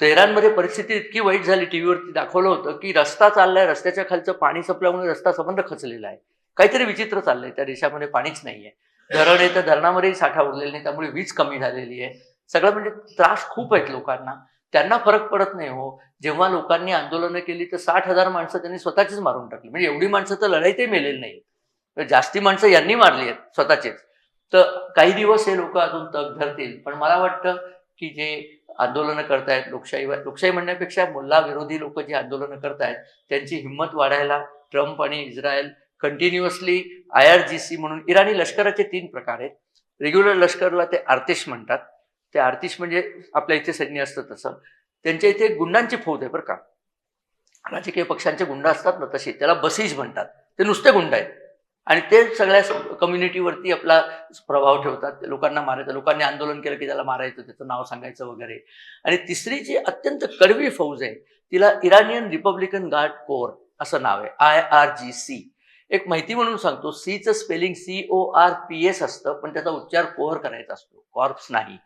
तेहरानमध्ये परिस्थिती इतकी वाईट झाली, टीव्हीवरती दाखवलं होतं, की रस्ता चाललाय, रस्त्याच्या खालचं पाणी संपल्यामुळे रस्ता संबंध खचलेला आहे. काहीतरी विचित्र चाललंय. त्या देशामध्ये पाणीच नाहीये. धरण आहे तर धरणामध्येही साठा उरलेला नाही. त्यामुळे वीज कमी झालेली आहे. सगळं म्हणजे त्रास खूप आहेत लोकांना. त्यांना फरक पडत नाही हो. जेव्हा लोकांनी आंदोलनं केली तर 60,000 माणसं त्यांनी स्वतःचीच मारून टाकली. म्हणजे एवढी माणसं तर लढाईतही मेलेली नाहीत. जास्ती माणसं यांनी मारली आहेत स्वतःचेच. तर काही दिवस हे लोकं अजून तग धरतील. पण मला वाटतं, की जे आंदोलनं करतायत लोकशाही म्हणण्यापेक्षा मुल्ला विरोधी लोक जी आंदोलनं करतायत त्यांची हिंमत वाढायला ट्रम्प आणि इस्रायल कंटिन्युअसली IRGC म्हणून इराणी लष्कराचे 3 प्रकार आहेत. रेग्युलर लष्करला ते आर्तिश म्हणतात. ते आर्तिश म्हणजे आपल्या इथे सैन्य असतं तसं. त्यांच्या इथे गुंडांची फौज आहे बरं का. राजकीय पक्षांचे गुंड असतात ना तसे, त्याला बसीज म्हणतात. ते नुसते गुंड आहेत आणि ते सगळ्या कम्युनिटीवरती आपला प्रभाव ठेवतात. लोकांना मारायचं, लोकांनी आंदोलन केलं की त्याला मारायचं, त्याचं नाव सांगायचं वगैरे. आणि तिसरी जी अत्यंत कडवी फौज आहे तिला इराणियन रिपब्लिकन गार्ड कोर असं नाव आहे, IRGC. एक माहिती म्हणून सांगतो, सीचं स्पेलिंग CORPS असतं, पण त्याचा उच्चार कोर करायचा असतो, कॉर्प्स नाही.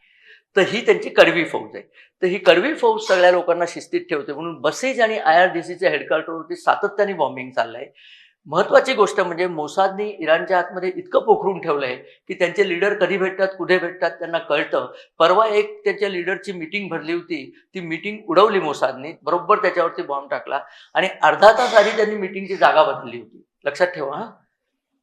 तर ही त्यांची कडवी फौज आहे. तर ही कडवी फौज सगळ्या लोकांना शिस्तीत ठेवते म्हणून बसेज आणि IRGCच्या हेडक्वार्टरवरती सातत्याने बॉम्बिंग चाललंय. महत्वाची गोष्ट म्हणजे मोसादनी इराणच्या आतमध्ये इतकं पोखरून ठेवलंय की त्यांचे लीडर कधी भेटतात, कुठे भेटतात त्यांना कळतं. परवा एक त्यांच्या लीडरची मीटिंग भरली होती. ती मीटिंग उडवली मोसादनी. बरोबर त्याच्यावरती बॉम्ब टाकला आणि अर्धा तास आधी त्यांनी मीटिंगची जागा बदलली होती. लक्षात ठेवा हां.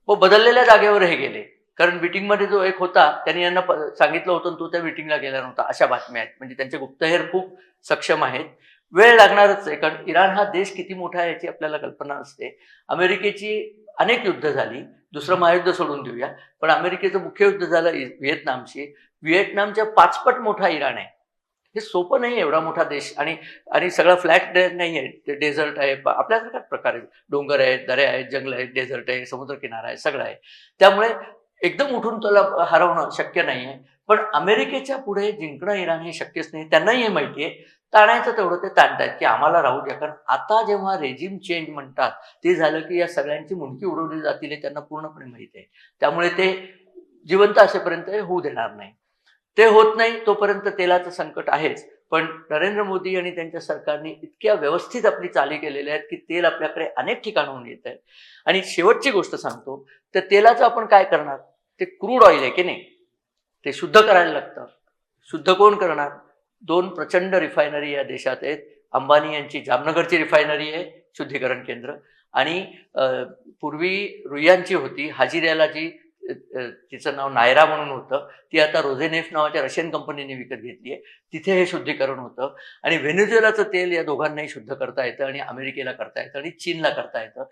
व बदललेल्या जागेवर हे गेले. कारण मीटिंगमध्ये जो एक होता त्यांनी यांना सांगितलं होतं तो त्या मीटिंगला गेला नव्हता. अशा बातम्या आहेत. म्हणजे त्यांचे गुप्तहेर खूप सक्षम आहेत. वेळ लागणारच आहे कारण इराण हा देश किती मोठा आहे याची आपल्याला कल्पना असते. अमेरिकेची अनेक युद्ध झाली. दुसरं महायुद्ध सोडून देऊया. पण अमेरिकेचं मुख्य युद्ध झालं व्हिएतनामशी. व्हिएतनामच्या 5 पट मोठा इराण आहे. हे सोपं नाही एवढा मोठा देश आणि आणि सगळा फ्लॅट नाही आहे. ते डेझर्ट आहे. आपल्यासारखाच प्रकार आहे. डोंगर आहेत, दऱ्या आहेत, जंगल आहेत, डेझर्ट आहे, समुद्रकिनारा आहे, सगळं आहे. त्यामुळे एकदम उठून त्याला हरवणं शक्य नाहीये. पण अमेरिकेच्या पुढे जिंकणं इराण हे शक्यच नाही. त्यांनाही हे माहिती आहे. ताणायचं तेवढं ते ताणतायत, की आम्हाला राहू द्या. कारण आता जेव्हा रेजिम चेंज म्हणतात, ते झालं की या सगळ्यांची मुंडकी उडवली जातील हे त्यांना पूर्णपणे माहिती आहे. त्यामुळे ते जिवंत असेपर्यंत हे होऊ देणार नाही. ते होत नाही तोपर्यंत तेलाचं संकट आहेच. पण नरेंद्र मोदी आणि त्यांच्या सरकारने इतक्या व्यवस्थित आपली चाली केलेल्या आहेत, की तेल आपल्याकडे अनेक ठिकाणाहून येत आहे. आणि शेवटची गोष्ट सांगतो, तर तेलाचं आपण काय करणार? ते क्रूड ऑइल आहे की नाही, ते शुद्ध करायला लागतं. शुद्ध कोण करणार? 2 प्रचंड रिफायनरी या देशात आहेत. अंबानी यांची जामनगरची रिफायनरी आहे, शुद्धीकरण केंद्र. आणि पूर्वी रुयांची होती, हाजिऱ्याला जी तिचं नाव नायरा म्हणून होतं, ती आता रोझेनेफ नावाच्या रशियन कंपनीने विकत घेतली आहे. तिथे हे शुद्धीकरण होतं. आणि व्हेनेझुएलाचं तेल या दोघांनाही शुद्ध करता येतं आणि अमेरिकेला करता येतं आणि चीनला करता येतं.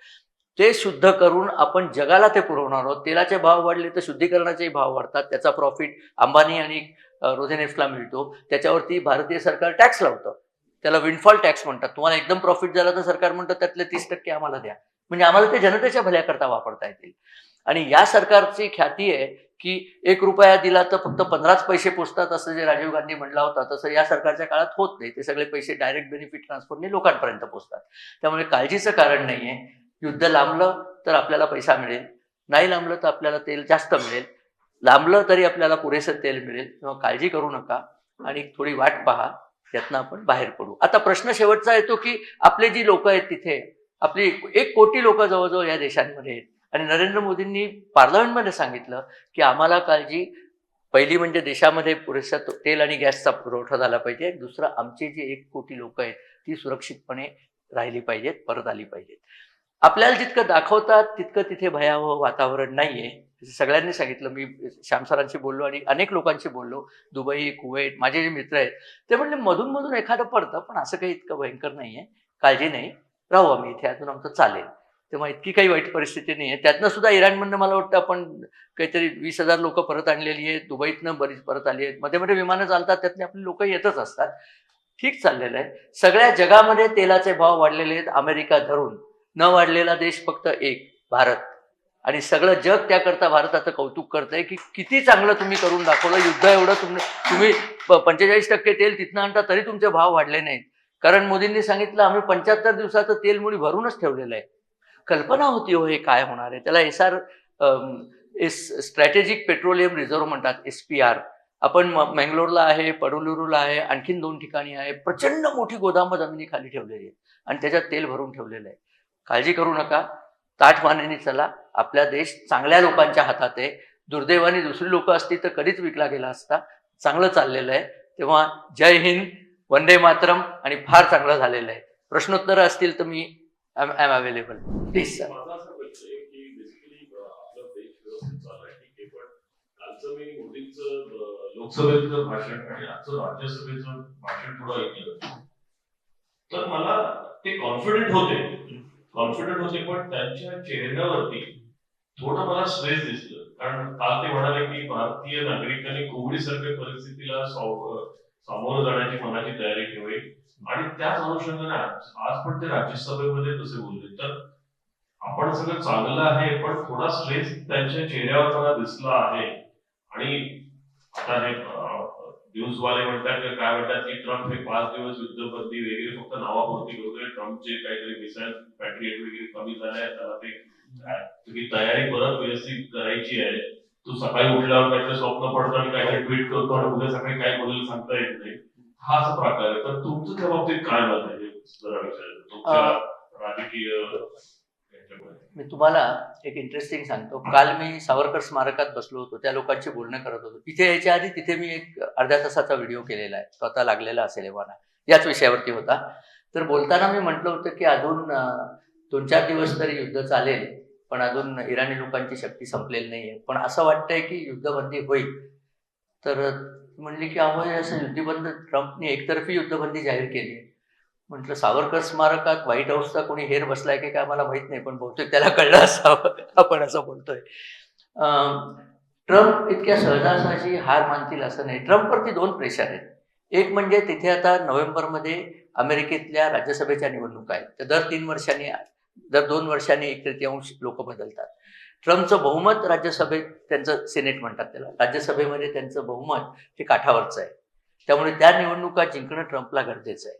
ते शुद्ध करून आपण जगाला ते पुरवणार आहोत. तेलाचे भाव वाढले तर शुद्धीकरणाचेही भाव वाढतात. त्याचा प्रॉफिट अंबानी आणि रोझेनेफ्टला मिळतो. त्याच्यावरती भारतीय सरकार टॅक्स लावतं. त्याला विंडफॉल टॅक्स म्हणतात. तुम्हाला एकदम प्रॉफिट झाला तर सरकार म्हणतं त्यातले 30% आम्हाला द्या. म्हणजे आम्हाला ते जनतेच्या भल्याकरता वापरता येतील. आणि या सरकारची ख्याती आहे, की ₹1 दिला तर फक्त 15च पैसे पोचतात, असं जे राजीव गांधी म्हणला होता, तसं या सरकारच्या काळात होत नाही. ते सगळे पैसे डायरेक्ट बेनिफिट ट्रान्सफरने लोकांपर्यंत पोचतात. त्यामुळे काळजीचं कारण नाहीये. युद्ध लांबलं तर आपल्याला पैसा मिळेल, नाही लांबलं तर आपल्याला तेल जास्त मिळेल. लांबलं तरी आपल्याला पुरेसं तेल मिळेल. तेव्हा काळजी करू नका आणि थोडी वाट पहा, त्यातनं आपण बाहेर पडू. आता प्रश्न शेवटचा येतो, की आपले जी लोक आहेत तिथे, आपली 1 कोटी लोक जवळजवळ या देशांमध्ये आहेत. आणि नरेंद्र मोदींनी पार्लमेंटमध्ये सांगितलं, की आम्हाला काळजी पहिली म्हणजे देशामध्ये पुरेसा तेल आणि गॅसचा पुरवठा झाला पाहिजे. दुसरं, आमची जी 1 कोटी लोक आहेत ती सुरक्षितपणे राहिली पाहिजेत, परत आली पाहिजेत. आपल्याला जितकं दाखवतात तितकं तिथे भयावह वातावरण नाहीये. सगळ्यांनी सांगितलं. मी श्याम सरांशी बोललो आणि अनेक लोकांशी बोललो. दुबई, कुवेत, माझे जे मित्र आहेत ते म्हणले मधून एखादं पडतं, पण असं काही इतकं भयंकर नाहीये. काळजी नाही, राहू आम्ही इथे, अजून आमचं चालेल. तेव्हा इतकी काही वाईट परिस्थिती नाहीये. त्यातनं सुद्धा इराणमधनं मला वाटतं आपण काहीतरी 20,000 लोकं परत आणलेली आहेत. दुबईतनं बरीच परत आली आहेत. मध्ये विमानं चालतात, त्यातली आपली लोकं येतच असतात. ठीक चाललेलं आहे. सगळ्या जगामध्ये तेलाचे भाव वाढलेले आहेत, अमेरिका धरून. न वाढलेला देश फक्त एक, भारत. आणि सगळं जग त्याकरता भारताचं कौतुक करतंय, की किती चांगलं तुम्ही करून दाखवलं. युद्ध एवढं तुम्ही 45% तेल तिथनं आणता तरी तुमचे भाव वाढले नाहीत. कारण मोदींनी सांगितलं आम्ही 75 दिवसाचं तेल मुळी भरूनच ठेवलेलं आहे. कल्पना होती हो हे काय होणार आहे. त्याला स्ट्रॅटेजिक पेट्रोलियम रिझर्व्ह म्हणतात, SPR. आपण मंगलोरला आहे, पडुलुरूला आहे, आणखीन 2 ठिकाणी आहे. प्रचंड मोठी गोदामं जमिनीखाली ठेवलेली आहेत आणि त्याच्यात तेल भरून ठेवलेलं आहे. काळजी करू नका, ताठ मानेने चला. आपला देश चांगल्या लोकांच्या हातात आहे. दुर्दैवाने दुसरी लोकं असती तर कधीच विकला गेला असता. चांगलं चाललेलं आहे. तेव्हा जय हिंद, वंदे मातरम. आणि फार चांगलं झालेलं आहे. प्रश्नोत्तरं असतील तर मी I am available. Please sir. माझा असा प्रश्न आहे की बेसिकली आपला देश व्यवस्थित चालू आहे, ठीक आहे, पण कालचं मी मोदींचं लोकसभेचं भाषण आणि आजचं राज्यसभेचं भाषण थोडं ऐकलं, तर मला ते कॉन्फिडंट होते, पण त्यांच्या चेहऱ्यावरती थोडं मला स्ट्रेस दिसलं. कारण काल ते म्हणाले की भारतीय नागरिकांनी कोविड सारख्या परिस्थितीला सामोरं जाण्याची मनाची तयारी ठेवावी, आणि त्याच अनुषंगाने आज पण ते राज्यसभेमध्ये तसे बोलले. तर आपण सगळं चांगलं आहे, पण थोडा स्ट्रेस त्यांच्या चेहऱ्यावर मला दिसला आहे. आणि आता हे न्यूजवाले म्हणतात काय म्हणतात की ट्रम्प हे 5 दिवस युद्धबंदी वगैरे फक्त नावापुरती करतोय. ट्रम्पचे काहीतरी मिसाईल पॅट्रियट वगैरे कमी झाले, त्याला ते तुझी तयारी परत व्यवस्थित करायची आहे. तू सकाळी उठल्यावर काहीतरी स्वप्न पडतं आणि काहीतरी ट्विट करतो आणि उद्या सकाळी काय बोलेल सांगता येत नाही. हा असा प्रकार आहे. तर तुमचं त्या बाबतीत काय मत आहे जरा विचारायचं तुमच्या राजकीय. मी तुम्हाला एक इंटरेस्टिंग सांगतो. काल मी सावरकर स्मारकात बसलो होतो, त्या लोकांशी बोलणं करत होतो. इथे यायच्या आधी तिथे मी एक अर्ध्या तासाचा व्हिडिओ केलेला आहे, तो आता लागलेला असेल एव्हाना, याच विषयावरती होता. तर बोलताना मी म्हटलं होतं की अजून 2-4 दिवस तरी युद्ध चालेल, पण अजून इराणी लोकांची शक्ती संपलेली नाहीये. पण असं वाटतंय की युद्धबंदी होईल. तर म्हणली की अहो असं युद्धबंद, ट्रम्पने एकतर्फी युद्धबंदी जाहीर केली आहे. म्हटलं सावरकर स्मारकात व्हाईट हाऊसचा कोणी हेर बसलाय की काय मला माहित नाही, पण बहुतेक त्याला कळलं असावं आपण असं बोलतोय. ट्रम्प इतक्या सहजासहजी हार मानतील असं नाही. ट्रम्पवरती 2 प्रेशर आहेत. एक म्हणजे तिथे आता नोव्हेंबरमध्ये अमेरिकेतल्या राज्यसभेच्या निवडणुका आहेत. तर दर 2 वर्षांनी 1/3 लोक बदलतात. ट्रम्पचं बहुमत राज्यसभेत, त्यांचं सेनेट म्हणतात त्याला, राज्यसभेमध्ये त्यांचं बहुमत हे काठावरचं आहे. त्यामुळे त्या निवडणुका जिंकणं ट्रम्पला गरजेचं आहे.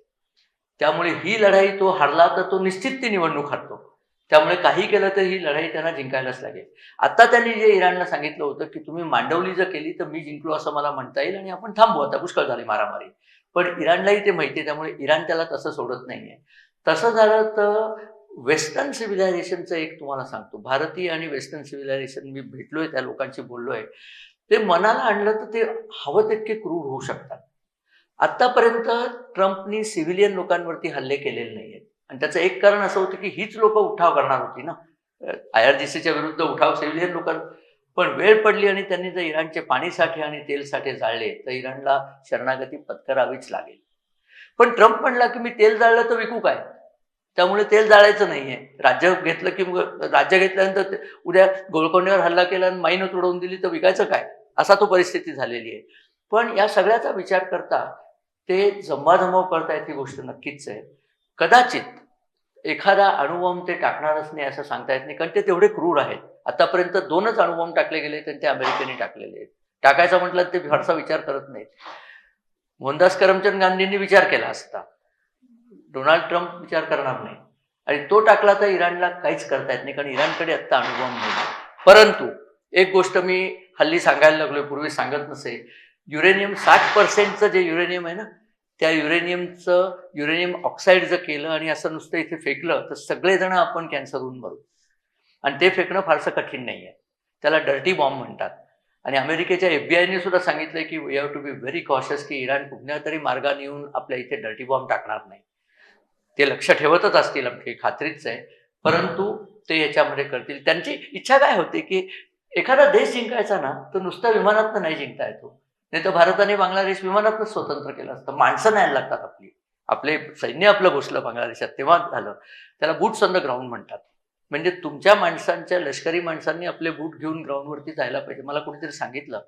त्यामुळे ही लढाई तो हारला तर तो निश्चित ती निवडणूक हरतो. त्यामुळे काही केलं तर ही लढाई त्यांना जिंकायलाच लागेल. आता त्यांनी जे इराणला सांगितलं होतं की तुम्ही मांडवली जर केली तर मी जिंकलो असं मला म्हणता येईल आणि आपण थांबू, आता पुष्कळ झाली मारामारी. पण इराणलाही ते माहिती आहे, त्यामुळे इराण त्याला तसं सोडत नाहीये. तसं झालं तर वेस्टर्न सिव्हिलायझेशनचं एक तुम्हाला सांगतो, भारतीय आणि वेस्टर्न सिव्हिलायझेशन, मी भेटलोय त्या लोकांशी बोललोय, ते मनाला आणलं तर ते हवं तितके क्रूर होऊ शकतात. आतापर्यंत ट्रम्पनी सिव्हिलियन लोकांवरती हल्ले केलेले नाहीयेत आणि त्याचं एक कारण असं होतं की हीच लोक उठाव करणार होती ना, IRGCच्या विरुद्ध उठाव सिव्हिलियन लोकां. पण वेळ पडली आणि त्यांनी जर इराणचे पाणीसाठे आणि तेल साठे जाळले तर इराणला शरणागती पत्करावीच लागेल. पण ट्रम्प म्हणला की मी तेल जाळलं तर विकू काय, त्यामुळे तेल जाळायचं नाहीये. राज्य घेतलं की मग राज्य घेतल्यानंतर उद्या गोलकोंड्यावर हल्ला केला आणि माईनं तुडवून दिली तर विकायचं काय, असा तो परिस्थिती झालेली आहे. पण या सगळ्याचा विचार करता ते जमवाजमव करतायत ही गोष्ट नक्कीच आहे. कदाचित एखादा अणुबॉम्ब ते टाकणारच नाही असं सांगता येत नाही, कारण ते तेवढे क्रूर आहेत. आतापर्यंत 2च अणुबॉम्ब टाकले गेले आणि ते अमेरिकेने टाकलेले आहेत. टाकायचं म्हटलं ते फारसा विचार करत नाहीत. मोहनदास करमचंद गांधींनी विचार केला असता, डोनाल्ड ट्रम्प विचार करणार नाही. आणि तो टाकला तर इराणला काहीच करता येत नाही, कारण इराणकडे आत्ता अणुबॉम्ब नाही. परंतु एक गोष्ट मी हल्ली सांगायला लागलोय, पूर्वी सांगत नसे, युरेनियम 60%चं जे युरेनियम आहे ना, त्या युरेनियम ऑक्साईड जर केलं आणि असं नुसतं इथे फेकलं तर सगळेजण आपण कॅन्सर होऊन मरू. आणि ते फेकणं फारसं कठीण नाही आहे, त्याला डर्टी बॉम्ब म्हणतात. आणि अमेरिकेच्या FBI ने सुद्धा सांगितलंय की we have to be very cautious, की इराण कुठल्या तरी मार्गाने येऊन आपल्या इथे डर्टी बॉम्ब टाकणार नाही. ते लक्ष ठेवतच असतील, आमची खात्रीच आहे. परंतु ते याच्यामध्ये करतील. त्यांची इच्छा काय होते की एखादा देश जिंकायचा ना तर नुसत्या विमानातनं नाही जिंकता येतो. नाही तर भारताने बांगलादेश विमानातनं स्वतंत्र केलं असतं. माणसं न्यायला लागतात आपली, आपले सैन्य आपलं घुसलं बांगलादेशात तेव्हा झालं. त्याला बूट्स ऑन द ग्राउंड म्हणतात. म्हणजे तुमच्या माणसांच्या, लष्करी माणसांनी आपले बूट घेऊन ग्राउंडवरती जायला पाहिजे. मला कोणीतरी सांगितलं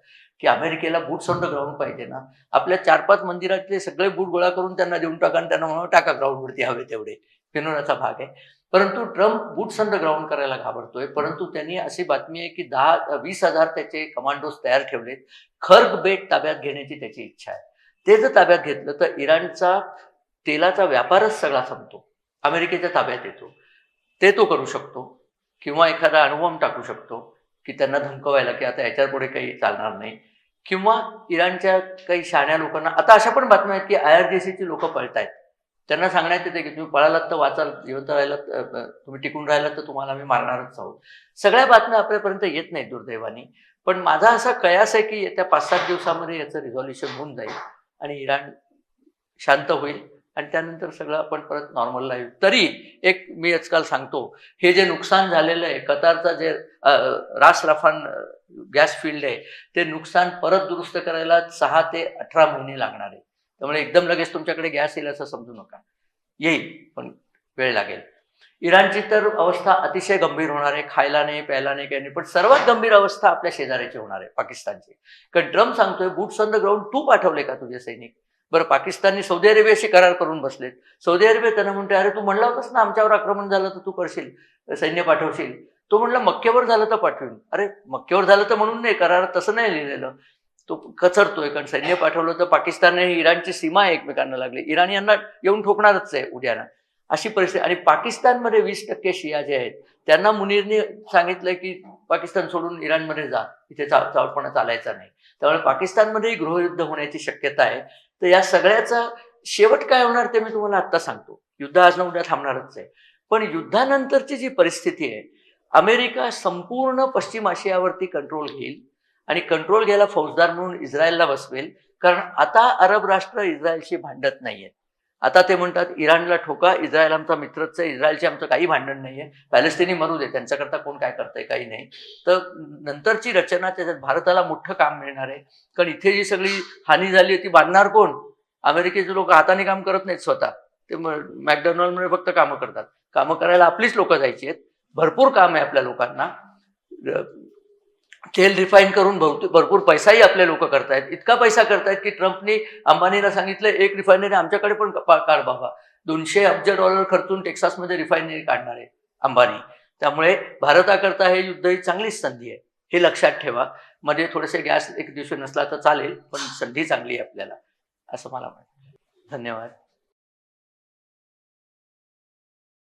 की अमेरिकेला बूट्स ऑन द ग्राउंड पाहिजे ना, आपल्या 4-5 मंदिरातले सगळे बूट गोळा करून त्यांना देऊन टाका आणि त्यांना म्हणा टाका ग्राउंडवरती हवे तेवढे. विनोदाचा भाग आहे. परंतु Trump boots on the ground करायला घाबरतोय. परंतु त्यांनी अशी बातमी आहे की 10-20,000 त्याचे कमांडोज तयार ठेवलेत. खर्ग बेट ताब्यात घेण्याची त्याची इच्छा आहे. ते जर ताब्यात घेतलं तर इराणचा तेलाचा व्यापारच सगळा संपतो, अमेरिकेच्या ताब्यात येतो. ते तो करू शकतो. किंवा एखादा अणुबॉम्ब टाकू शकतो की त्यांना धमकवायला की आता याच्या पुढे काही चालणार नाही. किंवा इराणच्या काही शहाण्या लोकांना, आता अशा पण बातम्या आहेत की IRGCची लोक पळतायत, त्यांना सांगण्यात येते की तुम्ही पळालात तर वाचाल, जिवंत राहिलात, तुम्ही टिकून राहिलात तर तुम्हाला आम्ही मारणारच आहोत. सगळ्या बातम्या आपल्यापर्यंत येत नाहीत दुर्दैवाने. पण माझा असा कयास आहे की येत्या 5-7 दिवसामध्ये याचं रिझॉल्युशन होऊन जाईल आणि इराण शांत होईल आणि त्यानंतर सगळं आपण परत नॉर्मल लाईफ. तरी एक मी आजकाल सांगतो, हे जे नुकसान झालेलं आहे, कतारचा जे रास रफान गॅस फील्ड आहे, ते नुकसान परत दुरुस्त करायला 6 ते 18 महिने लागणार आहे. त्यामुळे एकदम लगेच तुमच्याकडे गॅस येईल असं समजू नका. येईल पण वेळ लागेल. इराणची तर अवस्था अतिशय गंभीर होणार आहे. खायला नाही, प्यायला नाही, काही नाही. पण सर्वात गंभीर अवस्था आपल्या शेजाऱ्याची होणार आहे, पाकिस्तानची. कारण ट्रम्प सांगतोय बूट्स ऑन द ग्राउंड तू पाठवले का तुझे सैनिक? बरं, पाकिस्तानने सौदी अरेबियाशी करार करून बसलेत. सौदी अरेबिया त्यांना म्हणते अरे तू म्हणला होतास ना आमच्यावर आक्रमण झालं तर तू करशील, सैन्य पाठवशील. तो म्हणला मक्केवर झालं तर पाठवीन. अरे मक्केवर झालं तर म्हणून नाही, करार तसं नाही लिहिलेलं. तो कचरतोय, कारण सैन्य पाठवलं तर पाकिस्तानने इराणची सीमा एकमेकांना लागली, इराणियांना येऊन ठोकणारच आहे उद्याना, अशी परिस्थिती. आणि पाकिस्तानमध्ये 20% शिया जे आहेत त्यांना मुनीरने सांगितलंय की पाकिस्तान सोडून इराणमध्ये जा, इथे चावटपणा चालायचा नाही. त्यामुळे पाकिस्तानमध्येही गृहयुद्ध होण्याची शक्यता आहे. तर या सगळ्याचा शेवट काय होणार ते मी तुम्हाला आत्ता सांगतो. युद्ध आज ना उद्या थांबणारच आहे. पण युद्धानंतरची जी परिस्थिती आहे, अमेरिका संपूर्ण पश्चिम आशियावरती कंट्रोल घेईल आणि कंट्रोल घ्यायला फौजदार म्हणून इस्रायलला बसवेल. कारण आता अरब राष्ट्र इस्रायलशी भांडत नाहीये. आता ते म्हणतात इराणला ठोका, इस्रायल आमचा मित्रच आहे, इस्रायलशी आमचं काही भांडण नाहीये, पॅलेस्टिनी मरू दे, त्यांच्याकरता कोण काय करतंय काही नाही. तर नंतरची रचना त्याच्यात भारताला मोठं काम मिळणार आहे. कारण इथे जी सगळी हानी झाली ती बांधणार कोण? अमेरिकेचे लोक हाताने काम करत नाहीत स्वतः, ते मॅकडॉनल्डमध्ये फक्त कामं करतात. कामं करायला आपलीच लोकं जायची आहेत. भरपूर काम आहे आपल्या लोकांना. तेल रिफाईन करून भरपूर पैसाही आपले लोक करतायत. इतका पैसा करतायत की ट्रम्पनी अंबानीला सांगितलं एक रिफायनरी आमच्याकडे पण काढ बाबा. $200 अब्ज खर्चून टेक्सासमध्ये रिफायनरी काढणार आहे अंबानी. त्यामुळे भारताकरता हे युद्ध ही चांगलीच संधी आहे, हे लक्षात ठेवा. मध्ये थोडेसे गॅस एक दिवशी नसला तर चालेल, पण संधी चांगली आहे आपल्याला, असं मला वाटतं. धन्यवाद.